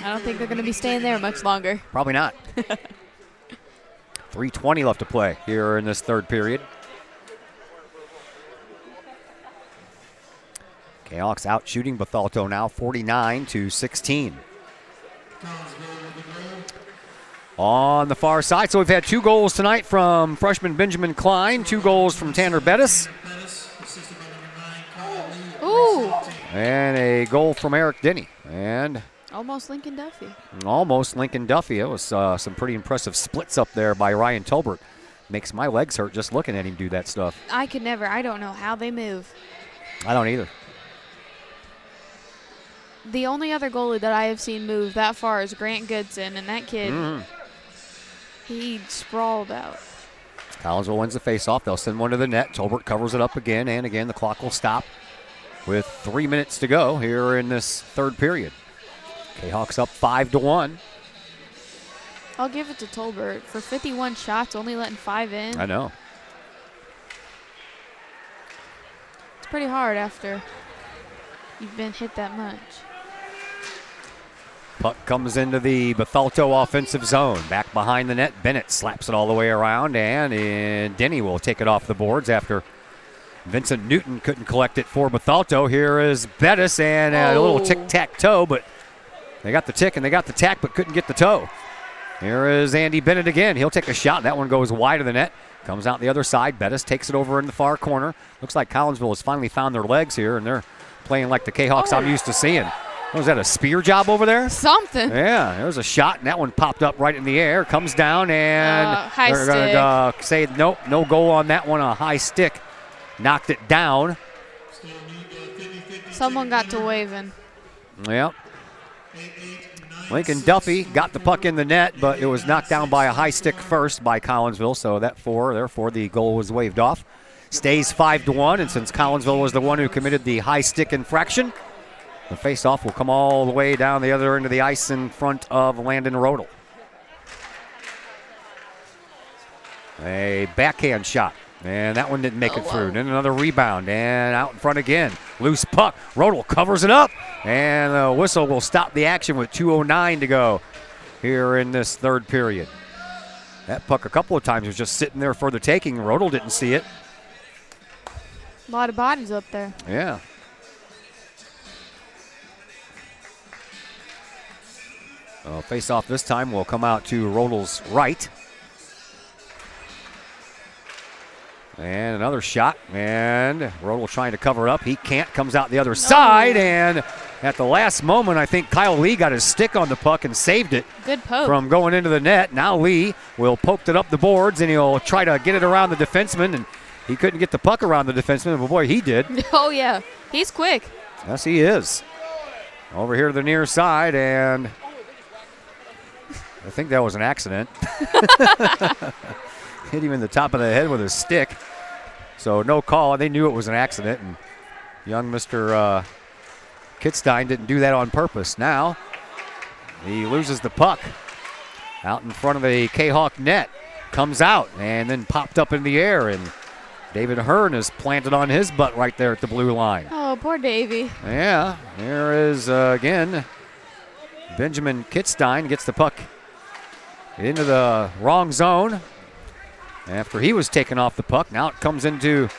I don't think they're going to be staying there much longer. Probably not. 3:20 left to play here in this third period. Kahok's out shooting Bethalto now 49-16. On the far side, so we've had 2 goals tonight from freshman Benjamin Klein, 2 goals from Tanner Bettis, Ooh, and a goal from Eric Denny. And almost Lincoln Duffy. almost Lincoln Duffy. It was some pretty impressive splits up there by Ryan Tolbert. Makes my legs hurt just looking at him do that stuff. I could never. I don't know how they move. I don't either. The only other goalie that I have seen move that far is Grant Goodson, and that kid, he sprawled out. Collinsville wins the faceoff. They'll send one to the net. Tolbert covers it up again, and again the clock will stop with 3 minutes to go here in this third period. Kahawks up 5-1. I'll give it to Tolbert. For 51 shots, only letting 5 in. I know. It's pretty hard after you've been hit that much. Puck comes into the Bethalto offensive zone. Back behind the net, Bennett slaps it all the way around, and Denny will take it off the boards after Vincent Newton couldn't collect it for Bethalto. Here is Bettis, and a little tic-tac-toe, but they got the tick and they got the tack, but couldn't get the toe. Here is Andy Bennett again. He'll take a shot. That one goes wide of the net. Comes out the other side. Bettis takes it over in the far corner. Looks like Collinsville has finally found their legs here, and they're playing like the Kahawks I'm used to seeing. Was that a spear job over there? Something. Yeah, there was a shot, and that one popped up right in the air. Comes down, and high they're going to say, nope, no goal on that one. A high stick knocked it down. Someone got to waving. Yep. Lincoln Duffy got the puck in the net, but it was knocked down by a high stick first by Collinsville, so therefore the goal was waved off. Stays 5-1, and since Collinsville was the one who committed the high stick infraction, the faceoff will come all the way down the other end of the ice in front of Landon Rodel. A backhand shot, and that one didn't make it through. Then another rebound, and out in front again. Loose puck. Rodel covers it up, and the whistle will stop the action with 2:09 to go here in this third period. That puck a couple of times was just sitting there for the taking. Rodel didn't see it. A lot of bodies up there. Yeah. Face-off this time will come out to Rodel's right. And another shot, and Rodel trying to cover it up. He can't, comes out the other side, and at the last moment, I think Kyle Lee got his stick on the puck and saved it Good poke. from going into the net. Now Lee will poke it up the boards, and he'll try to get it around the defenseman, and he couldn't get the puck around the defenseman, but boy, he did. Oh, yeah. He's quick. Yes, he is. Over here to the near side, and I think that was an accident. Hit him in the top of the head with his stick. So no call. They knew it was an accident, and young Mr. Kitzstein didn't do that on purpose. Now he loses the puck out in front of the Kahok net. Comes out and then popped up in the air, and David Hearn is planted on his butt right there at the blue line. Oh, poor Davey. Yeah, there is, again, Benjamin Kitzstein gets the puck into the wrong zone after he was taken off the puck. Now it comes into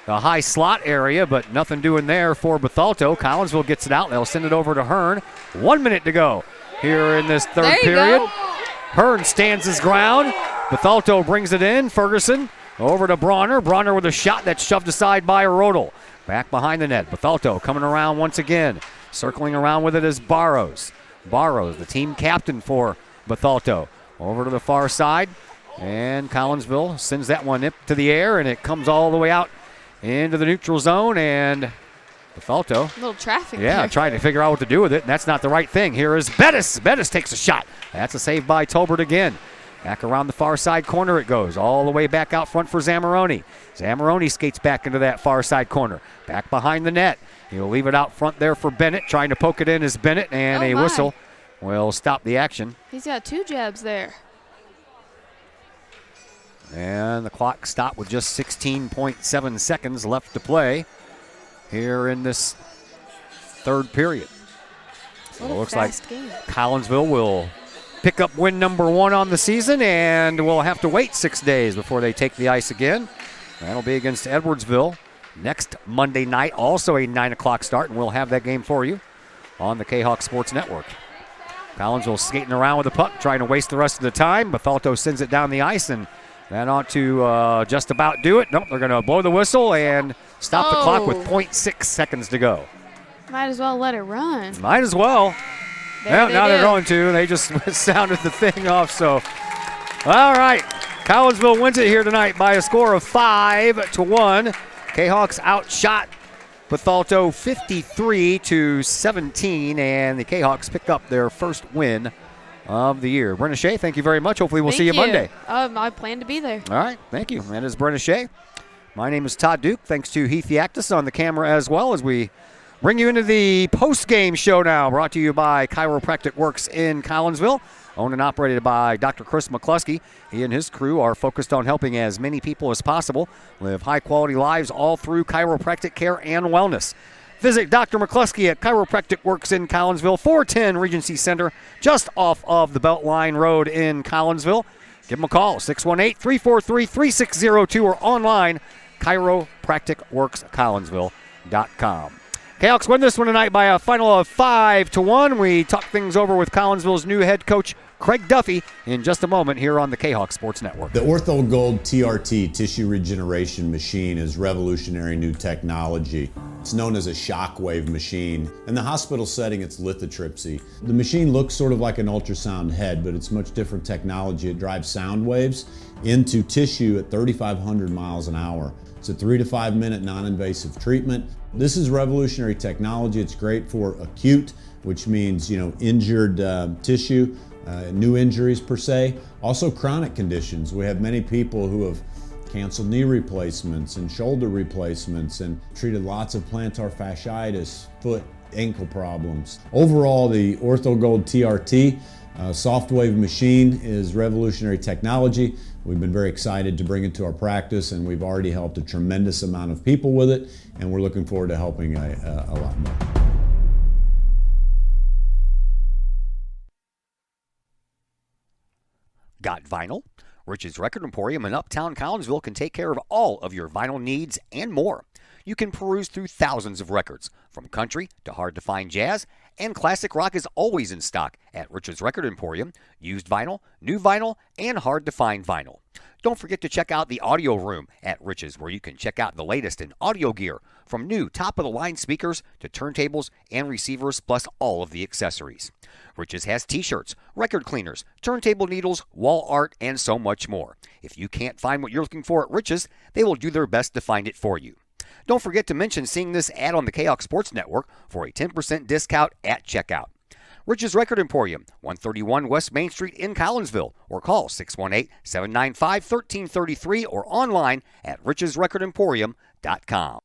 the high slot area, but nothing doing there for Bethalto. Collinsville gets it out. They'll send it over to Hearn. 1 minute to go here in this third period. Go. Hearn stands his ground. Bethalto brings it in. Ferguson over to Bronner. Bronner with a shot that's shoved aside by Rodel. Back behind the net. Bethalto coming around once again. Circling around with it is Barrows. Barrows, the team captain for Bethalto. Over to the far side. And Collinsville sends that one up to the air, and it comes all the way out into the neutral zone. And Bethalto, A little traffic yeah, there. trying to figure out what to do with it, and that's not the right thing. Here is Bettis. Bettis takes a shot. That's a save by Tolbert again. Back around the far side corner it goes, all the way back out front for Zamoroni. Zamoroni skates back into that far side corner. Back behind the net. He'll leave it out front there for Bennett. Trying to poke it in is Bennett, and Oh, a my. whistle will stop the action. He's got 2 jabs there. And the clock stopped with just 16.7 seconds left to play here in this third period. So it What a looks like fast game. Collinsville will pick up win number 1 on the season, and we'll have to wait 6 days before they take the ice again. That'll be against Edwardsville next Monday night, also a 9 o'clock start, and we'll have that game for you on the Kahok Sports Network. Collinsville skating around with the puck, trying to waste the rest of the time. Bethalto sends it down the ice, and that ought to just about do it. Nope, they're going to blow the whistle and stop the clock with 0.6 seconds to go. Might as well let it run. Might as well. There they Now they're do. going to. They just sounded the thing off. So, all right. Collinsville wins it here tonight by a score of 5-1. Kahawks outshot Bethalto 53-17, and the Kahawks pick up their first win of the year. Brenna Shea, thank you very much. Hopefully we'll see you Monday. I plan to be there. All right, thank you. That is Brenna Shea. My name is Todd Duke. Thanks to Heath Yaktis on the camera as well, as we bring you into the post-game show now, brought to you by Chiropractic Works in Collinsville, owned and operated by Dr. Chris McCluskey. He and his crew are focused on helping as many people as possible live high-quality lives all through chiropractic care and wellness. Visit Dr. McCluskey at Chiropractic Works in Collinsville, 410 Regency Center, just off of the Beltline Road in Collinsville. Give them a call, 618-343-3602, or online, chiropracticworkscollinsville.com. Kahawks win this one tonight by a final of 5-1. We talk things over with Collinsville's new head coach, Craig Duffy, in just a moment here on the Kahawk Sports Network. The Ortho Gold TRT tissue regeneration machine is revolutionary new technology. It's known as a shockwave machine. In the hospital setting, it's lithotripsy. The machine looks sort of like an ultrasound head, but it's much different technology. It drives sound waves into tissue at 3,500 miles an hour. It's a 3 to 5 minute non-invasive treatment. This is revolutionary technology. It's great for acute, which means, injured tissue, new injuries per se. Also chronic conditions. We have many people who have canceled knee replacements and shoulder replacements and treated lots of plantar fasciitis, foot, ankle problems. Overall, the Ortho Gold TRT soft wave machine is revolutionary technology. We've been very excited to bring it to our practice, and we've already helped a tremendous amount of people with it, and we're looking forward to helping a lot more. Got vinyl? Rich's Record Emporium in Uptown Collinsville can take care of all of your vinyl needs and more. You can peruse through thousands of records, from country to hard-to-find jazz, and classic rock is always in stock at Rich's Record Emporium, used vinyl, new vinyl, and hard-to-find vinyl. Don't forget to check out the audio room at Rich's, where you can check out the latest in audio gear, from new top-of-the-line speakers to turntables and receivers, plus all of the accessories. Rich's has t-shirts, record cleaners, turntable needles, wall art, and so much more. If you can't find what you're looking for at Rich's, they will do their best to find it for you. Don't forget to mention seeing this ad on the Kahok Sports Network for a 10% discount at checkout. Rich's Record Emporium, 131 West Main Street in Collinsville, or call 618-795-1333 or online at richesrecordemporium.com.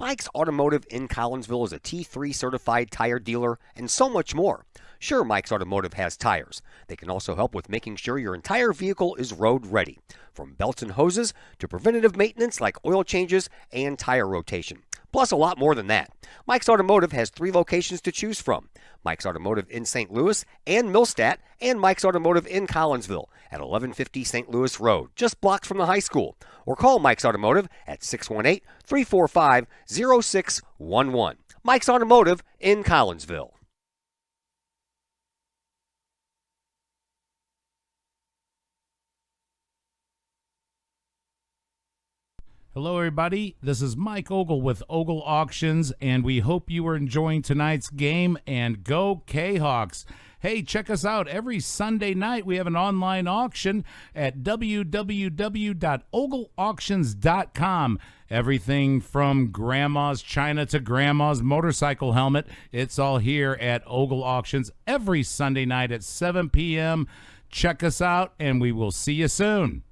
Mike's Automotive in Collinsville is a T3 certified tire dealer and so much more. Sure, Mike's Automotive has tires. They can also help with making sure your entire vehicle is road ready, from belts and hoses to preventative maintenance like oil changes and tire rotation. Plus a lot more than that. Mike's Automotive has 3 locations to choose from. Mike's Automotive in St. Louis and Millstadt, and Mike's Automotive in Collinsville at 1150 St. Louis Road, just blocks from the high school. Or call Mike's Automotive at 618-345-0611. Mike's Automotive in Collinsville. Hello, everybody. This is Mike Ogle with Ogle Auctions, and we hope you are enjoying tonight's game, and go Kahawks. Hey, check us out. Every Sunday night, we have an online auction at www.ogleauctions.com. Everything from grandma's china to grandma's motorcycle helmet, it's all here at Ogle Auctions every Sunday night at 7 p.m. Check us out, and we will see you soon.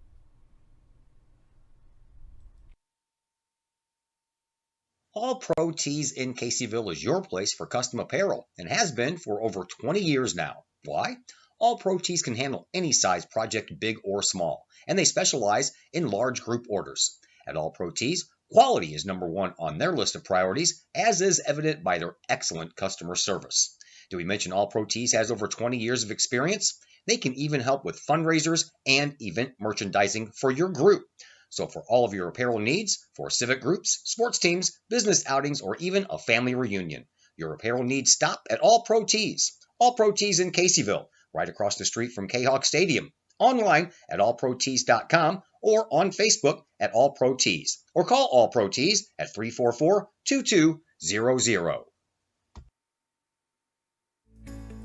All Pro Tees in Caseyville is your place for custom apparel and has been for over 20 years now. Why? All Pro Tees can handle any size project, big or small, and they specialize in large group orders. At All Pro Tees, quality is number one on their list of priorities, as is evident by their excellent customer service. Did we mention All Pro Tees has over 20 years of experience? They can even help with fundraisers and event merchandising for your group. So for all of your apparel needs, for civic groups, sports teams, business outings, or even a family reunion, your apparel needs stop at All Pro Tees. All Pro Tees in Caseyville, right across the street from Kahok Stadium. Online at allprotees.com or on Facebook at All Pro Tees. Or call All Pro Tees at 344-2200.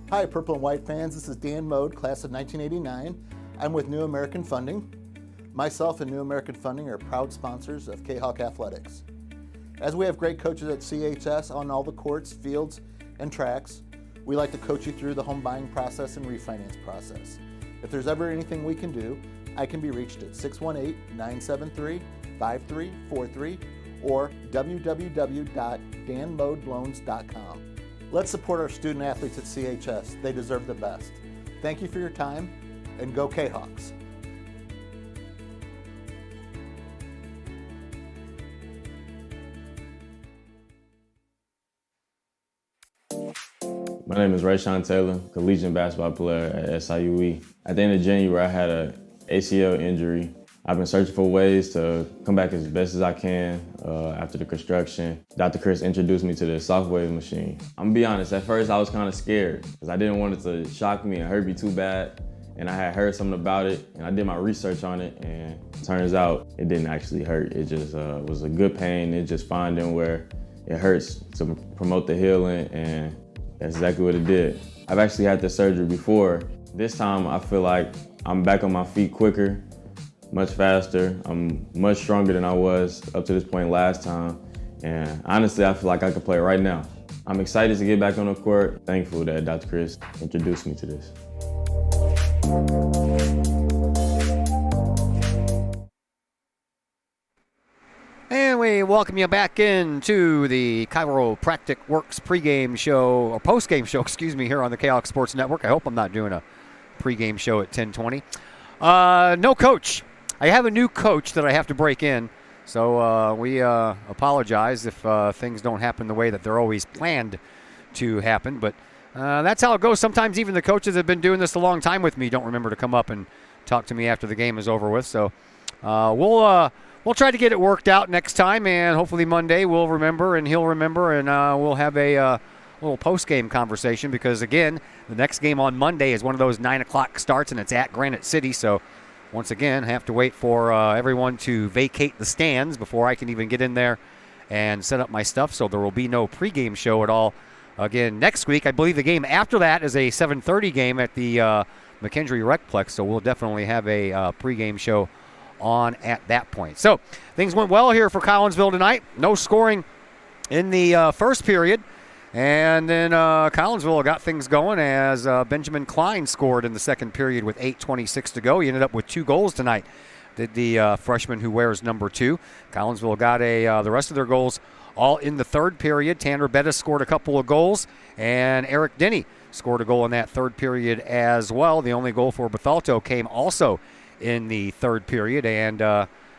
Hi, Purple and White fans. This is Dan Mode, class of 1989. I'm with New American Funding. Myself and New American Funding are proud sponsors of Kahok Athletics. As we have great coaches at CHS on all the courts, fields, and tracks, we like to coach you through the home buying process and refinance process. If there's ever anything we can do, I can be reached at 618-973-5343 or www.danmodeloans.com. Let's support our student athletes at CHS. They deserve the best. Thank you for your time, and go Kahawks. My name is Rayshawn Taylor, collegiate basketball player at SIUE. At the end of January, I had an ACL injury. I've been searching for ways to come back as best as I can after the construction. Dr. Chris introduced me to the Shockwave machine. I'm gonna be honest, at first I was kind of scared because I didn't want it to shock me and hurt me too bad. And I had heard something about it, and I did my research on it, and it turns out it didn't actually hurt. It just was a good pain. It just finding where it hurts to promote the healing, and that's exactly what it did. I've actually had this surgery before. This time I feel like I'm back on my feet quicker, much faster. I'm much stronger than I was up to this point last time. And honestly, I feel like I could play right now. I'm excited to get back on the court. Thankful that Dr. Chris introduced me to this. And we welcome you back into the Chiropractic Works pregame show, or postgame show, here on the Kahok Sports Network. I hope I'm not doing a pregame show at 10:20. No coach. I have a new coach that I have to break in, so we apologize if things don't happen the way that they're always planned to happen. But that's how it goes. Sometimes even the coaches that have been doing this a long time with me don't remember to come up and talk to me after the game is over with. So we'll we'll try to get it worked out next time, and hopefully Monday we'll remember and he'll remember, and we'll have a little post-game conversation because, again, the next game on Monday is one of those 9 o'clock starts, and it's at Granite City. So, once again, have to wait for everyone to vacate the stands before I can even get in there and set up my stuff. So there will be no pregame show at all again next week. I believe the game after that is a 7:30 game at the McKendree Recplex, so we'll definitely have a pregame show on at that point. So things went well here for Collinsville tonight. No scoring in the first period. And then Collinsville got things going as Benjamin Klein scored in the second period with 8:26 to go. He ended up with 2 goals tonight, did the freshman who wears number 2. Collinsville got the rest of their goals all in the third period. Tanner Bettis scored a couple of goals, and Eric Denny scored a goal in that third period as well. The only goal for Bethalto came also in the third period, and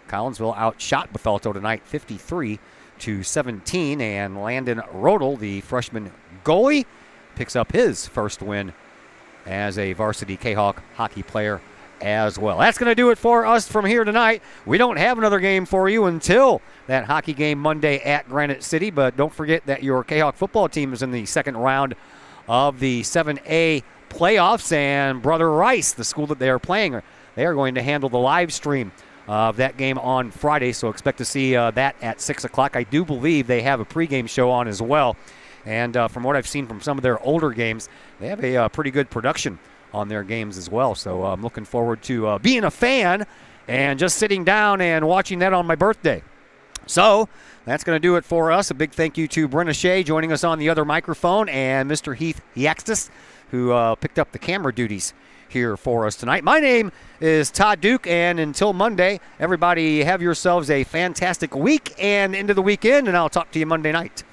Collinsville outshot Bethalto tonight 53-17, and Landon Rodel, the freshman goalie, picks up his first win as a varsity Kahok hockey player as well. That's going to do it for us from here tonight. We don't have another game for you until that hockey game Monday at Granite City, but don't forget that your Kahok football team is in the second round of the 7A playoffs, and Brother Rice, the school that they are playing, they are going to handle the live stream of that game on Friday, so expect to see that at 6 o'clock. I do believe they have a pregame show on as well, and from what I've seen from some of their older games, they have a pretty good production on their games as well, so I'm looking forward to being a fan and just sitting down and watching that on my birthday. So that's going to do it for us. A big thank you to Brenna Shea joining us on the other microphone, and Mr. Heath Yaxtis, who picked up the camera duties here for us tonight. My name is Todd Duke, and until Monday, everybody have yourselves a fantastic week and into the weekend, and I'll talk to you Monday night.